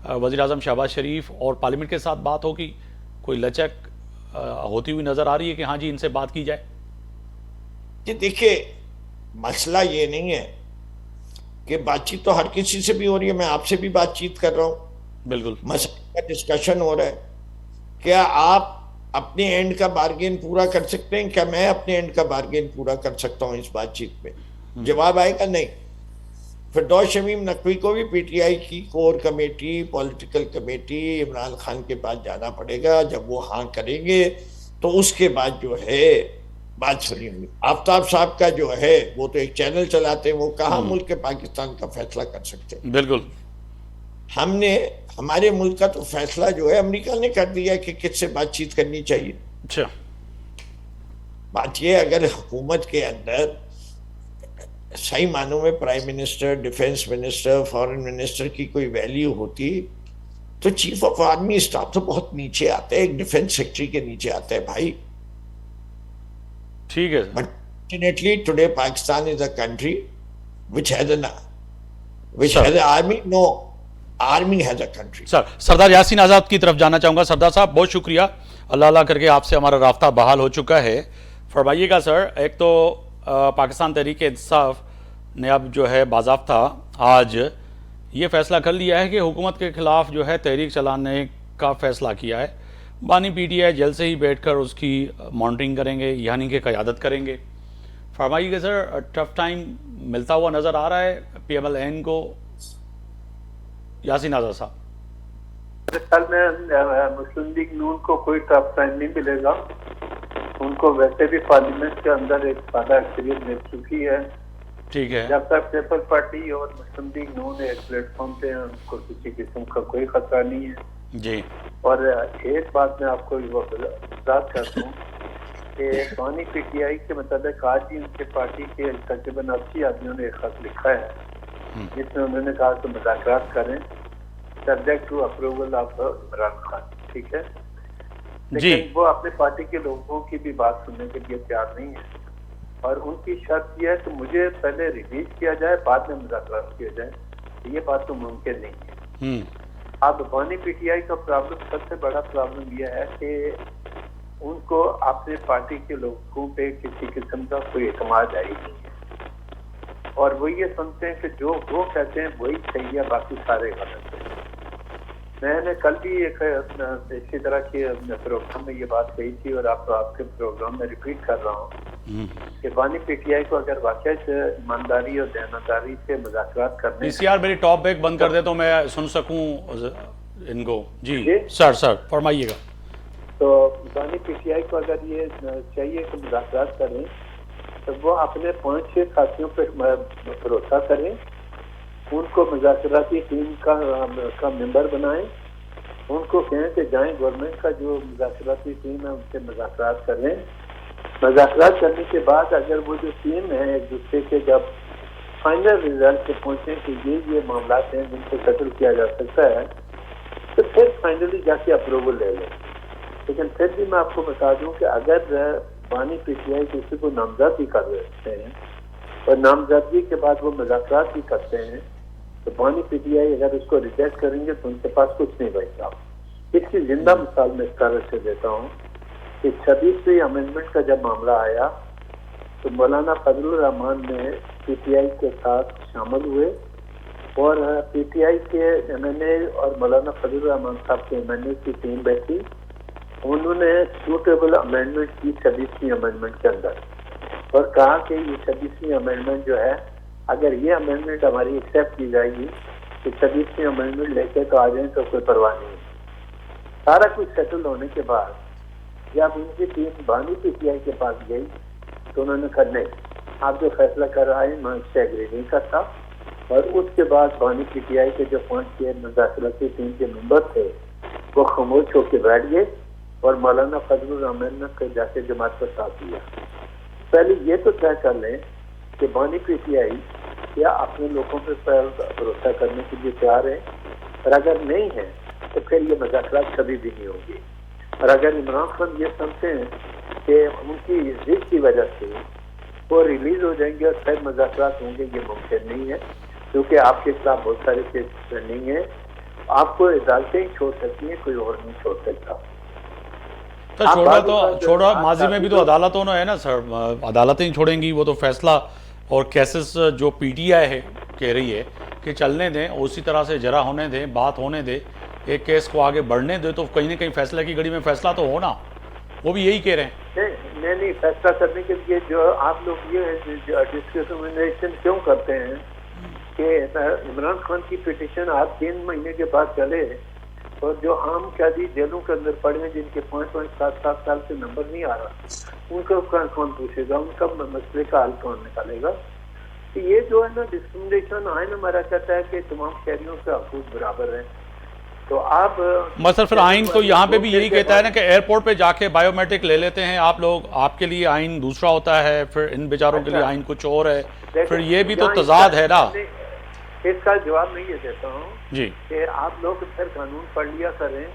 वज़ीर आज़म शहबाज शरीफ और पार्लियामेंट के साथ बात होगी, कोई लचक होती हुई नजर आ रही है कि हाँ जी इनसे बात की जाए? कि देखिए मसला ये नहीं है कि बातचीत तो हर किसी से भी हो रही है, मैं आपसे भी बातचीत कर रहा हूं, बिल्कुल मसले का डिस्कशन हो रहा है। क्या आप अपने एंड का बार्गेन पूरा कर सकते हैं? क्या मैं अपने एंड का बार्गेन पूरा कर सकता हूं इस बातचीत में? जवाब आएगा नहीं। फिरदौस शमीम नकवी को भी पीटीआई की core committee, political committee, Imran Khan के पास जाना पड़ेगा। जब वो हाँ करेंगे तो उसके बाद जो है बात सुनी हुई। आफ्ताब साहब का जो है वो तो एक चैनल चलाते हैं, वो कहाँ मुल्क के पाकिस्तान का फैसला कर सकते हैं। बिल्कुल। हमने हमारे मुल्क का तो फैसला जो है अमेरिका ने कर दिया कि किससे बातचीत करनी चाहिए। अच्छा, बात ये, अगर हुकूमत के अंदर सही मानों में prime minister, defence minister, foreign minister की कोई वैल्यू होती, तो चीफ ऑफ आर्मी स्टाफ तो बहुत नीचे आता है, एक डिफेंस सेक्रेटरी के नीचे आता है भाई। ठीक है। But fortunately today Pakistan is a country which has an army. No, army has a country. Sir Sardar Yasin Azad की तरफ जाना चाहूँगा। सरदार साहब बहुत शुक्रिया, अल्लाह अल्लाह करके आपसे हमारा राब्ता बहाल हो चुका है। फरमाइएगा सर, एक तो पाकिस्तान तहरीक इंसाफ ने अब जो है बाज़ाब्ता आज ये फ़ैसला कर लिया है कि हुकूमत के ख़िलाफ़ जो है तहरीक चलाने का फ़ैसला किया है। बानी पीटीआई जल्द से ही बैठकर उसकी मॉनिटरिंग करेंगे, यानी कि क़यादत करेंगे। फरमाइएगा सर, टफ टाइम मिलता हुआ नज़र आ रहा है PMLN को? यासीन आज़ाद साहब, कल में मुस्लिम लीग नून को कोई टफ टाइम नहीं मिलेगा। उनको वैसे भी पार्लियामेंट के अंदर एक सादा अक्सरियत मिल चुकी है। ठीक है। जब तक पीपल पार्टी और मुस्लिम लीग नून एक प्लेटफॉर्म पे हैं, उनको किसी किस्म का कोई खतरा नहीं है जी। और एक बात मैं आपको बात करता हूँ कि बानी पीटीआई के मुताबिक आज ही उनके पार्टी के तकरीबन 80 आदमियों ने एक खत लिखा है जिसमें उन्होंने कहा कि मुज़ाकरात करें subject to approval of Imran Khan. ठीक है, लेकिन वो अपने पार्टी के लोगों की भी बात सुनने के लिए तैयार नहीं है और उनकी शर्त यह है कि मुझे पहले रिलीज किया जाए, बाद में मुज़ाकरात किया जाए। ये बात तो मुमकिन नहीं है। अब बानी पीटीआई का प्रॉब्लम, सबसे बड़ा प्रॉब्लम यह है कि उनको अपने पार्टी के लोगों पे किसी किस्म का कोई एतमाद आई नहीं है और वो ये समझते हैं कि जो वो कहते हैं वही सही है, बाकी सारे गलत है। मैंने कल भी एक इसी तरह के प्रोग्राम में ये बात कही थी और आपके प्रोग्राम में रिपीट कर रहा हूँ कि बानी पीटीआई को अगर वाकई से ईमानदारी और दयानतदारी से मुज़ाकरात करने, PCR मेरी टॉप बैक बंद कर दे तो मैं सुन सकूं इनको। जी सर फरमाइएगा। तो बानी पीटीआई को अगर ये चाहिए कि मुज़ाकरात करें तो वो अपने 5-6 साथियों पर भरोसा करें, उनको मुज़ाकराती टीम का मेंबर बनाएं, उनको कहें कि जाएं गवर्नमेंट का जो मुज़ाकराती टीम है उनसे मुज़ाकरात करें। मुज़ाकरात करने के बाद अगर वो जो टीम है एक दूसरे के जब फाइनल रिजल्ट पे पहुंचे कि ये मामला हैं जिनको सेटल किया जा सकता है तो फिर फाइनली जाके अप्रूवल ले लें। लेकिन फिर भी मैं आपको बता दूं कि अगर बानी पीटीआई किसी को नामजद भी कर देते हैं और नामजदगी के बाद वो मुज़ाकरात भी करते हैं तो बानी पीटीआई अगर उसको रिजेक्ट करेंगे तो उनके पास कुछ नहीं बचेगा। इसकी जिंदा मिसाल मैं इस तरह से देता हूँ कि 26वीं अमेंडमेंट का जब मामला आया तो मौलाना फजलुर रहमान ने पीटीआई के साथ शामिल हुए और पीटीआई के एमएनए और मौलाना फजल रहमान साहब के एमएनए की टीम बैठी। उन्होंने सूटेबल अमेंडमेंट की 26वीं अमेंडमेंट के अंदर और कहा कि ये 26वीं अमेंडमेंट जो है, अगर ये अमेंडमेंट हमारी एक्सेप्ट की जाएगी तो 26वीं अमेंडमेंट लेके तो आ जाए तो कोई परवाह नहीं। सारा कुछ सेटल होने के बाद जब उनकी टीम बानी पीटीआई के पास गई तो उन्होंने कहा नहीं, आप जो फैसला कर रहा है मैं उससे एग्री नहीं करता। और उसके बाद बानी पीटीआई के जो 5 के मुदाखलती टीम के मेंबर थे वो खामोश होकर बैठ गए और मौलाना फजलुर रहमान ने जाके जमात पर साथ दिया। पहले ये तो तय कर लें कि बानी पीटीआई क्या अपने लोगों पर भरोसा करने के लिए तैयार है, और अगर नहीं है तो फिर ये मुज़ाकरात कभी भी नहीं होगी। और अगर इमरान खान ये समझते हैं कि उनकी जिद की वजह से वो रिलीज हो जाएंगे और फिर मुज़ाकरात होंगे, ये मुमकिन नहीं है, क्योंकि आपके खिलाफ बहुत सारे केस पेंडिंग है। आपको अदालतें ही छोड़ सकती हैं, कोई और नहीं छोड़ सकता। तो छोड़ा माजी में भी तो अदालतों ने है ना सर, अदालतें ही छोड़ेंगी वो तो फैसला। और केसेस जो पीटीआई है कह रही है कि चलने दें, उसी तरह से जरा होने दें, बात होने दें, एक केस को आगे बढ़ने दें, तो कहीं ना कहीं फैसला की घड़ी में फैसला तो होना, वो भी यही कह रहे हैं। नहीं, फैसला करने के लिए जो आप लोग ये डिस्क्रिमिनेशन क्यों करते हैं कि इमरान खान की पिटीशन आप 3 महीने के बाद चले और जो आम कैदी जेलों के अंदर पड़े हैं जिनके 5-5, 7-7 साल से नंबर नहीं आ रहा, उनको कौन पूछेगा, उनका मसले का हल कौन निकालेगा। तो ये जो है ना डिस्क्रिमिनेशन आइन हमारा कहता है कि तमाम कैदियों के हकूक बराबर हैं। तो आप मतलब फिर आइन तो यहाँ पे भी यही कहता है ना कि एयरपोर्ट पे जाके बायोमेट्रिक ले लेते हैं आप लोग, आपके लिए आइन दूसरा होता है, फिर इन बेचारों के लिए आइन कुछ और है, फिर ये भी तो तजाद है ना। इसका जवाब मैं ये देता हूँ जी कि आप लोग फिर कानून पढ़ लिया करें।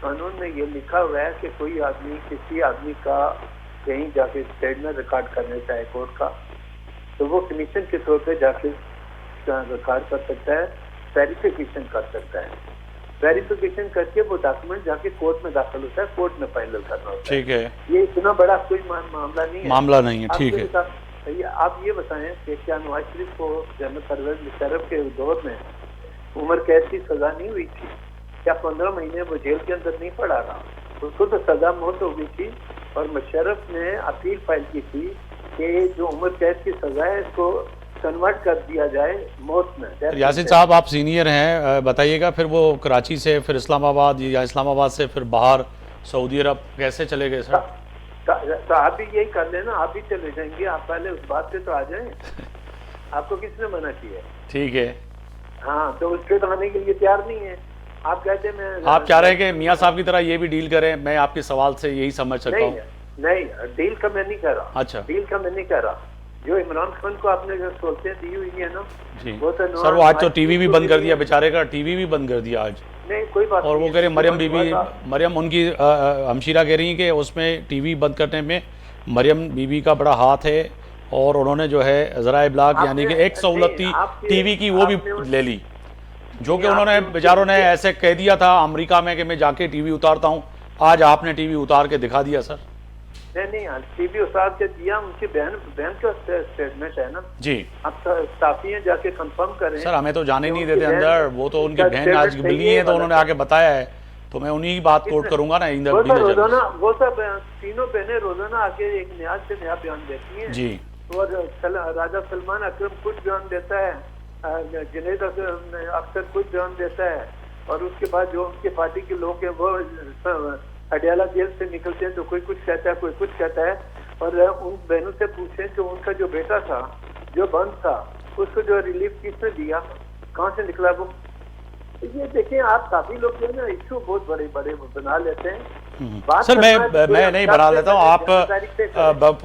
कानून में ये लिखा हुआ है कि कोई आदमी किसी आदमी का कहीं जाके स्टेटमेंट रिकॉर्ड करने चाहे कोर्ट का, तो वो कमीशन के तौर पे जाके रिकॉर्ड कर सकता है, वेरिफिकेशन कर सकता है। वेरिफिकेशन करके वो डॉक्यूमेंट जाके कोर्ट में दाखिल होता है, कोर्ट में फाइनल करना होता है। ठीक है, ये इतना बड़ा कोई मामला नहीं है। मामला नहीं है, ठीक है। आप ये बताएं कि क्या नवाज शरीफ को जहमत परवेज मुशर्रफ के दौर में उम्र कैद की सजा नहीं हुई थी? क्या 15 महीने वो जेल के अंदर नहीं पड़ा रहा? उसको तो सजा मौत हो गई थी और मुशर्रफ ने अपील फाइल की थी कि जो उम्र कैद की सजा है इसको कन्वर्ट कर दिया जाए मौत में। यासिन साहब आप सीनियर हैं, बताइएगा फिर वो कराची से फिर इस्लामाबाद या इस्लामाबाद से फिर बाहर सऊदी अरब कैसे चले गए सर? तो आप भी यही कर लेना, आप भी चले जाएंगे। आप पहले उस बात से तो आ जाएं। आपको किसने मना किया? ठीक है, हाँ, तो उस पे तो आने के लिए तैयार नहीं है। आप कहते हैं मैं, आप चाह रहे हैं कि मियाँ साहब की तरह ये भी डील करें? मैं आपके सवाल से यही समझ सकता हूँ। नहीं, डील का मैं नहीं कह रहा। अच्छा, डील का मैं नहीं कह रहा। जो इमरान खान को आपने जो सहूलतें दी हुई है ना जी वो तो सर, वो आज तो टीवी भी बंद कर दिया बेचारे का, टीवी भी बंद कर दिया आज। नहीं, कोई बात और नहीं। वो कह रहे मरियम उनकी हमशीरा कह रही हैं कि उसमें टीवी बंद करने में मरियम बीबी का बड़ा हाथ है, और उन्होंने जो है ज़राए इब्लाग यानी कि एक सहूलती टीवी की वो भी ले ली, जो कि उन्होंने बेचारों ने ऐसे कह दिया था अमेरिका में कि मैं जाके टीवी उतारता हूँ। आज आपने टीवी उतार के दिखा दिया सर। नहीं, टीवी उतार के दिया, उनकी बहन का स्टेटमेंट है ना जी। आप साफी हैं, जाके कंफर्म करें। सर हमें तो जाने नहीं देते अंदर, वो तो उनकी बहन आज मिली है तो उन्होंने आके बताया है, तो मैं उन्हीं की बात कोट करूंगा ना। रोजाना वो सब तीनों बहनें रोजाना आके एक नया से नया बयान देती हैं जी। और राजा सलमान अकरम कुछ बयान देता है, जुनैद अख्तर कुछ बयान देता है, और उसके बाद जो उनके पार्टी के लोग हैं वो अडयाला जेल से निकलते हैं तो कोई कुछ कहता है, कोई कुछ कहता है। और उन बहनों से पूछें कि उनका जो बेटा था जो बंद था उसको जो रिलीफ किसने दिया, कहाँ से निकला वो? ये देखिए, आप काफी लोग जो है ना इशू बहुत बड़े बड़े बना लेते हैं। सर मैं नहीं बना लेता हूँ, आप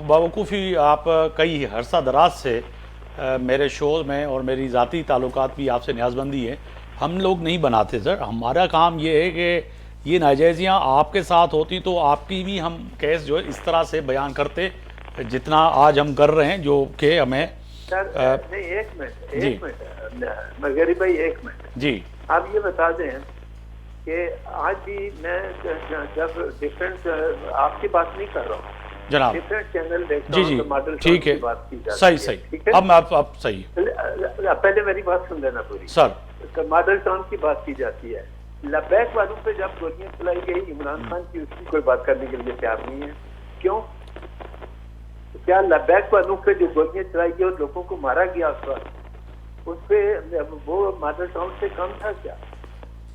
बेवकूफ़ी आप कई अरसा दराज से मेरे शो में और मेरी ज़ाती ताल्लुकात भी आपसे न्याज़बंदी है, हम लोग नहीं बनाते सर। हमारा काम ये है कि ये नाजायज़ियाँ आपके साथ होती तो आपकी भी हम केस जो है इस तरह से बयान करते जितना आज हम कर रहे हैं, जो कि हमें नहीं, एक मिनट मगरी भाई, एक मिनट जी। आप ये बता दें कि आज भी मैं जब डिफरेंट आपकी बात नहीं कर रहा हूँ, जनाब डिफरेंट चैनल देखता जी हूं जी तो मॉडल ठीक टाउन है की बात की जाती सही है, सही ठीक है? अब मैं आप सही पहले मेरी बात सुन लेना पूरी। सर तो मॉडल टाउन की बात की जाती है, लबैक वालों पे जब गोलियां चलाई गई, इमरान खान की उसकी कोई बात करने के लिए तैयार नहीं है। क्यों? क्या लबैक वालों पे जो गोलियां चलाई गई और लोगों को मारा गया उस वक्त, उस पे वो मॉडल टाउन से कम था क्या?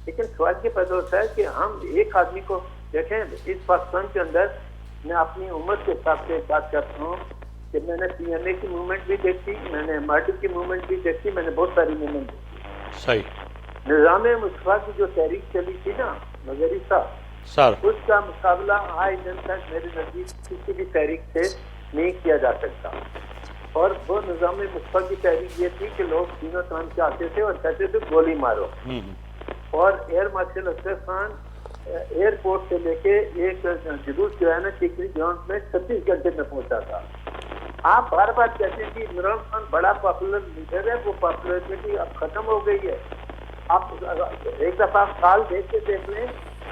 लेकिन सवाल ये पैदा होता है कि हम एक आदमी को देखें, इस पाकिस्तान के अंदर मैं अपनी उम्र के हिसाब से बात करता हूँ कि मैंने PMA की मूवमेंट भी देखी, मैंने MRD की मूवमेंट भी देखी, मैंने बहुत सारी मूवमेंट देखी। सही निज़ाम मुस्तफा की जो तहरीक चली थी ना मगरी साहब, सर उसका मुकाबला आज दिन तक मेरे नजदीक किसी भी तहरीक से नहीं किया जा सकता। और वो निज़ाम मुस्तफा की तहरीक ये थी कि लोग तीनों तान के आते थे और कहते थे गोली मारो। और air marshal Ashraf Khan airport से लेके एक जुलूस जो है ना टिकरी ग्राउंड में 36 घंटे में पहुंचा था। आप बार बार कहते हैं कि इमरान खान बड़ा पॉपुलर लीडर है, वो पॉपुलरिटी अब खत्म हो गई है। आप एक दफा साल देख के देख लें,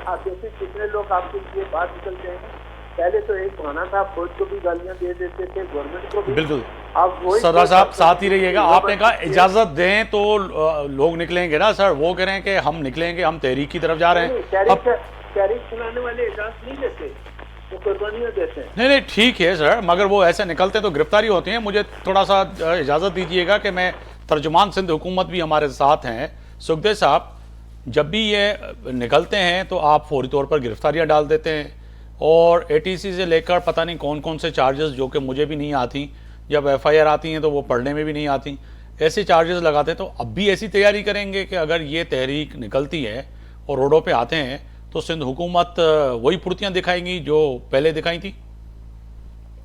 आप देखें कितने लोग आपके लिए बात निकलते हैं। पहले तो एक बहाना था, फौज को भी गालियां दे देते थे, गवर्नमेंट को भी। बिल्कुल अब वही सरदार साहब साथ ही रहिएगा। आपने कहा इजाजत दें तो लोग निकलेंगे ना सर, वो कह रहे हैं कि हम निकलेंगे, हम तहरीक की तरफ जा रहे हैं। अब तहरीक सुनाने वाले इजाजत नहीं देते, वो कुर्बानियां देते हैं। नहीं ठीक है सर, मगर वो ऐसे निकलते तो गिरफ्तारी होती है। मुझे थोड़ा सा इजाज़त दीजिएगा कि मैं तर्जुमान सिंध हुकूमत भी हमारे साथ हैं सुखदेव साहब। जब भी ये निकलते हैं तो आप फौरी तौर पर गिरफ्तारियां डाल देते हैं और ATC से लेकर पता नहीं कौन कौन से चार्जेस जो कि मुझे भी नहीं आती, जब FIR आती हैं तो वो पढ़ने में भी नहीं आती, ऐसे चार्जेस लगाते हैं। तो अब भी ऐसी तैयारी करेंगे कि अगर ये तहरीक निकलती है और रोडों पे आते हैं तो सिंध हुकूमत वही फुर्तियाँ दिखाएंगी जो पहले दिखाई थी?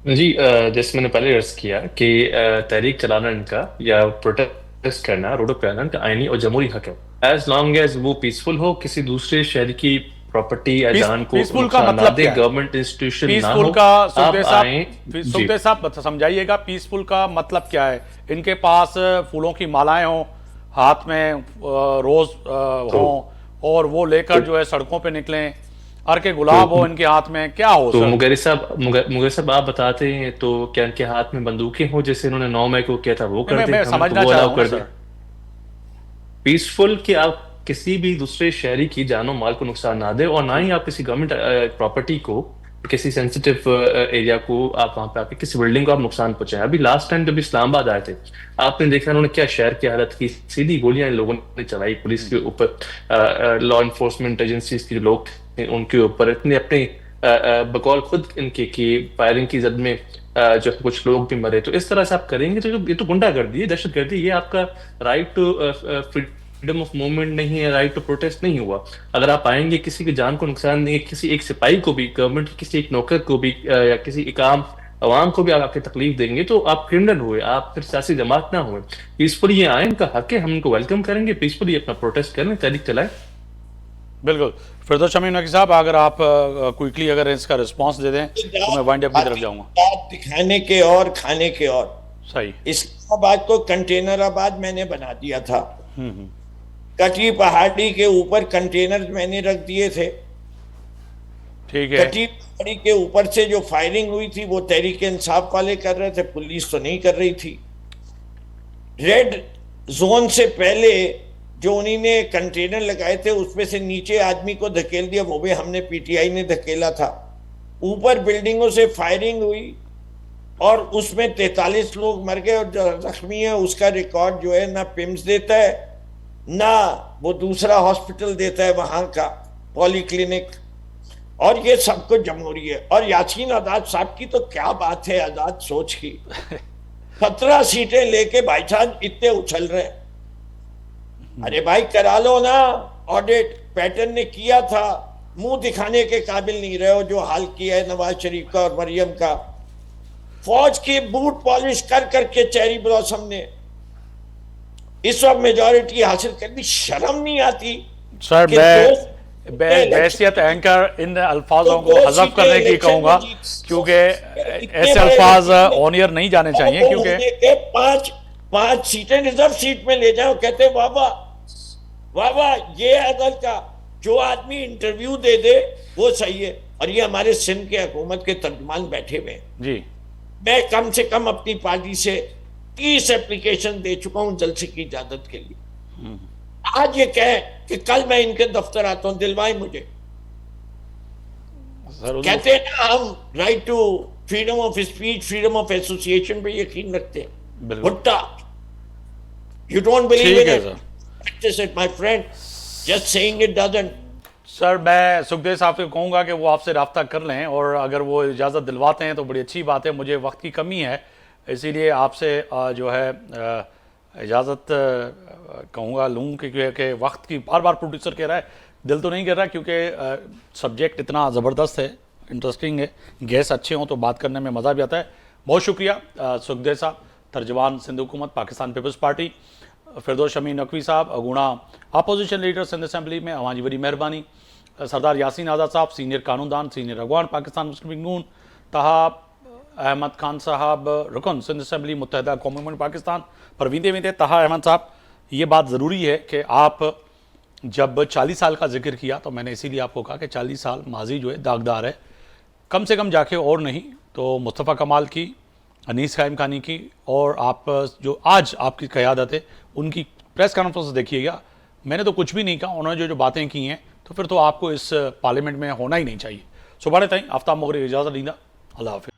जी जैसे मैंने पहले अर्ज किया कि तहरीक चलाना इनका या प्रोटेस्ट करना रोडों पर आना इनका आईनी और जमहूरी हक है, एज लॉन्ग एज वो पीसफुल हो, किसी दूसरे शहर की प्रॉपर्टी या जान को पीसफुल का नुकसान ना मतलब दे, क्या है? गवर्नमेंट इंस्टीट्यूशन ना पीसफुल हो, का आप आए। सुखदेव साहब समझाइएगा, पीसफुल का मतलब क्या है? इनके पास फूलों की मालाएं हों, हाथ में रोज हों और वो लेकर जो है सड़कों पे निकलें, अर के गुलाब हो इनके हाथ में, क्या हो तो सर? मुगेर साहब आप बताते हैं तो क्या इनके हाथ में बंदूकें हो जैसे इन्होंने 9 मई को किया था वो कर दें, मैं हम समझना वो चाह रहा अलाउ हूँ कर दें? सर। पीसफुल कि आप किसी भी दूसरे शहरी की जानो माल को नुकसान ना दे और ना ही आप किसी गवर्नमेंट प्रॉपर्टी को, किसी सेंसिटिव एरिया को आप वहां पे आके किसी बिल्डिंग को आप नुकसान पहुंचाएं। अभी लास्ट टाइम जब इस्लामाबाद आए थे आपने देखा उन्होंने क्या शहर की हालत की, सीधी गोलियां इन लोगों ने चलाई पुलिस के ऊपर, लॉ इन्फोर्समेंट एजेंसीज के जो लोग थे उनके ऊपर, इतने अपने बकौल खुद इनके की फायरिंग की जद में जो कुछ लोग भी मरे। तो इस तरह से आप करेंगे तो ये तो गुंडागर्दी है, दहशतगर्दी। ये आपका right to freedom of movement नहीं है, राइट टू प्रोटेस्ट नहीं हुआ। अगर आप आएंगे किसी की जान को नुकसान देंगे, किसी एक सिपाही को भी, गवर्नमेंट के किसी एक नौकर को भी या किसी एक आम अवाम को भी आप आके तकलीफ देंगे तो आप क्रिमिनल हुए, आप फिर सियासी जमात ना हुए। पीसफुली ये आए, इनका हक है, हम उनको वेलकम करेंगे, पीसफुली अपना प्रोटेस्ट करें, तहरीक चलाएं। बिल्कुल। फिरदौस शमीम नकी साहब अगर आप क्विकली अगर इसका रिस्पांस दे दें तो मैं वाइंड अप की तरफ जाऊंगा। दिखाने के और खाने के और सही। इस्लामाबाद को कंटेनराबाद मैंने बना दिया था, कटी पहाड़ी के ऊपर कंटेनर मैंने रख दिए थे। ठीक है। कटी पहाड़ी के ऊपर से जो फायरिंग हुई थी वो तहरीक इंसाफ वाले कर रहे थे, पुलिस तो नहीं कर रही थी। रेड जोन से पहले जो उन्हीं ने कंटेनर लगाए थे उसमें से नीचे आदमी को धकेल दिया, वो भी हमने PTI ने धकेला था। ऊपर बिल्डिंगों से फायरिंग हुई और उसमें 43 लोग मर गए और जो जख्मी है उसका रिकॉर्ड जो है ना पिम्स देता है ना वो दूसरा हॉस्पिटल देता है वहां का पॉलीक्लिनिक, और ये सब कुछ जमहूरी है। और यासीन आजाद साहब की तो क्या बात है, आजाद सोच की 17 सीटें लेके भाईजान इतने उछल रहे हैं। अरे भाई करा लो ना ऑडिट, पैटर्न ने किया था, मुंह दिखाने के काबिल नहीं रहे हो जो हाल किया है नवाज शरीफ का और मरियम का। फौज की बूट पॉलिश कर करके चेरी ब्लॉसम ने इस वक्त मेजॉरिटी हासिल करनी, शर्म नहीं आती? सर मैं बैसियत एंकर इन अल्फाजों को हज़फ करने की कहूंगा क्योंकि ऐसे अल्फाज ऑनियर नहीं जाने चाहिए, क्योंकि 5 सीटें रिजर्व सीट में ले जाओ, कहते वाह वाह ये अदल का जो आदमी इंटरव्यू दे दे वो सही है। और ये हमारे सिंध के हुकूमत के तर्जुमान बैठे हुए हैं। जी मैं कम से कम अपनी पार्टी से 30 एप्लीकेशन दे चुका हूं जलसे की इजाजत के लिए। आज ये कहे कि कल मैं इनके दफ्तर आता हूं, दिलवाए मुझे। सर कहते हैं ना हम right to freedom of speech, freedom of association पे यकीन रखते हैं। बिल्कुल। भुट्टा, यू डोंट बिलीव ठीक इन है it, sir. Practice it my friend, just saying it doesn't. Sir मैं सुखदेव साहब को कहूँगा कि वो आपसे रब्ता कर लें, और अगर वो इजाज़त दिलवाते हैं तो बड़ी अच्छी बात है। मुझे वक्त की कमी है, इसीलिए आपसे जो है इजाज़त कहूँगा लूँ, क्योंकि वक्त की बार बार प्रोड्यूसर कह रहा है, दिल तो नहीं कर रहा, क्योंकि सब्जेक्ट इतना ज़बरदस्त है, इंटरेस्टिंग है, गेस्ट अच्छे हों तो बात करने में मज़ा भी आता है। बहुत शुक्रिया सुखदेव साहब, तर्जमान सिंध हुकूमत पाकिस्तान पीपल्स पार्टी, फिरदौस शमी नकवी साहब अगुणा अपोजिशन लीडर सिंध असम्बली में, अवां जी वॾी महिरबानी। सरदार यासीन आज़ाद साहब सीनियर कानूनदान, सीनियर अगवान पाकिस्तान मुस्लिम लीग नून, तहा अहमद खान साहब रुकन सिंध असम्बली मुत्तहदा कौमी यूनियन पाकिस्तान। पर वींदे वींदे तहा अहमद साहब, ये बात ज़रूरी है कि आप जब 40 साल का जिक्र किया तो मैंने इसीलिए आपको कहा कि 40 साल माजी जो है दागदार है, कम से कम जाके और नहीं तो मुस्तफ़ा कमाल की, अनीस कायम खानी की, और आप जो आज आपकी क़यादत है उनकी प्रेस कॉन्फ्रेंस देखिएगा। मैंने तो कुछ भी नहीं कहा, उन्होंने जो बातें की हैं तो फिर तो आपको इस पार्लियामेंट में होना ही नहीं चाहिए। सुभाणे ताईं आफ्ताब मोगरे इजाज़त ॾींदा। अल्लाह हाफ़िज़।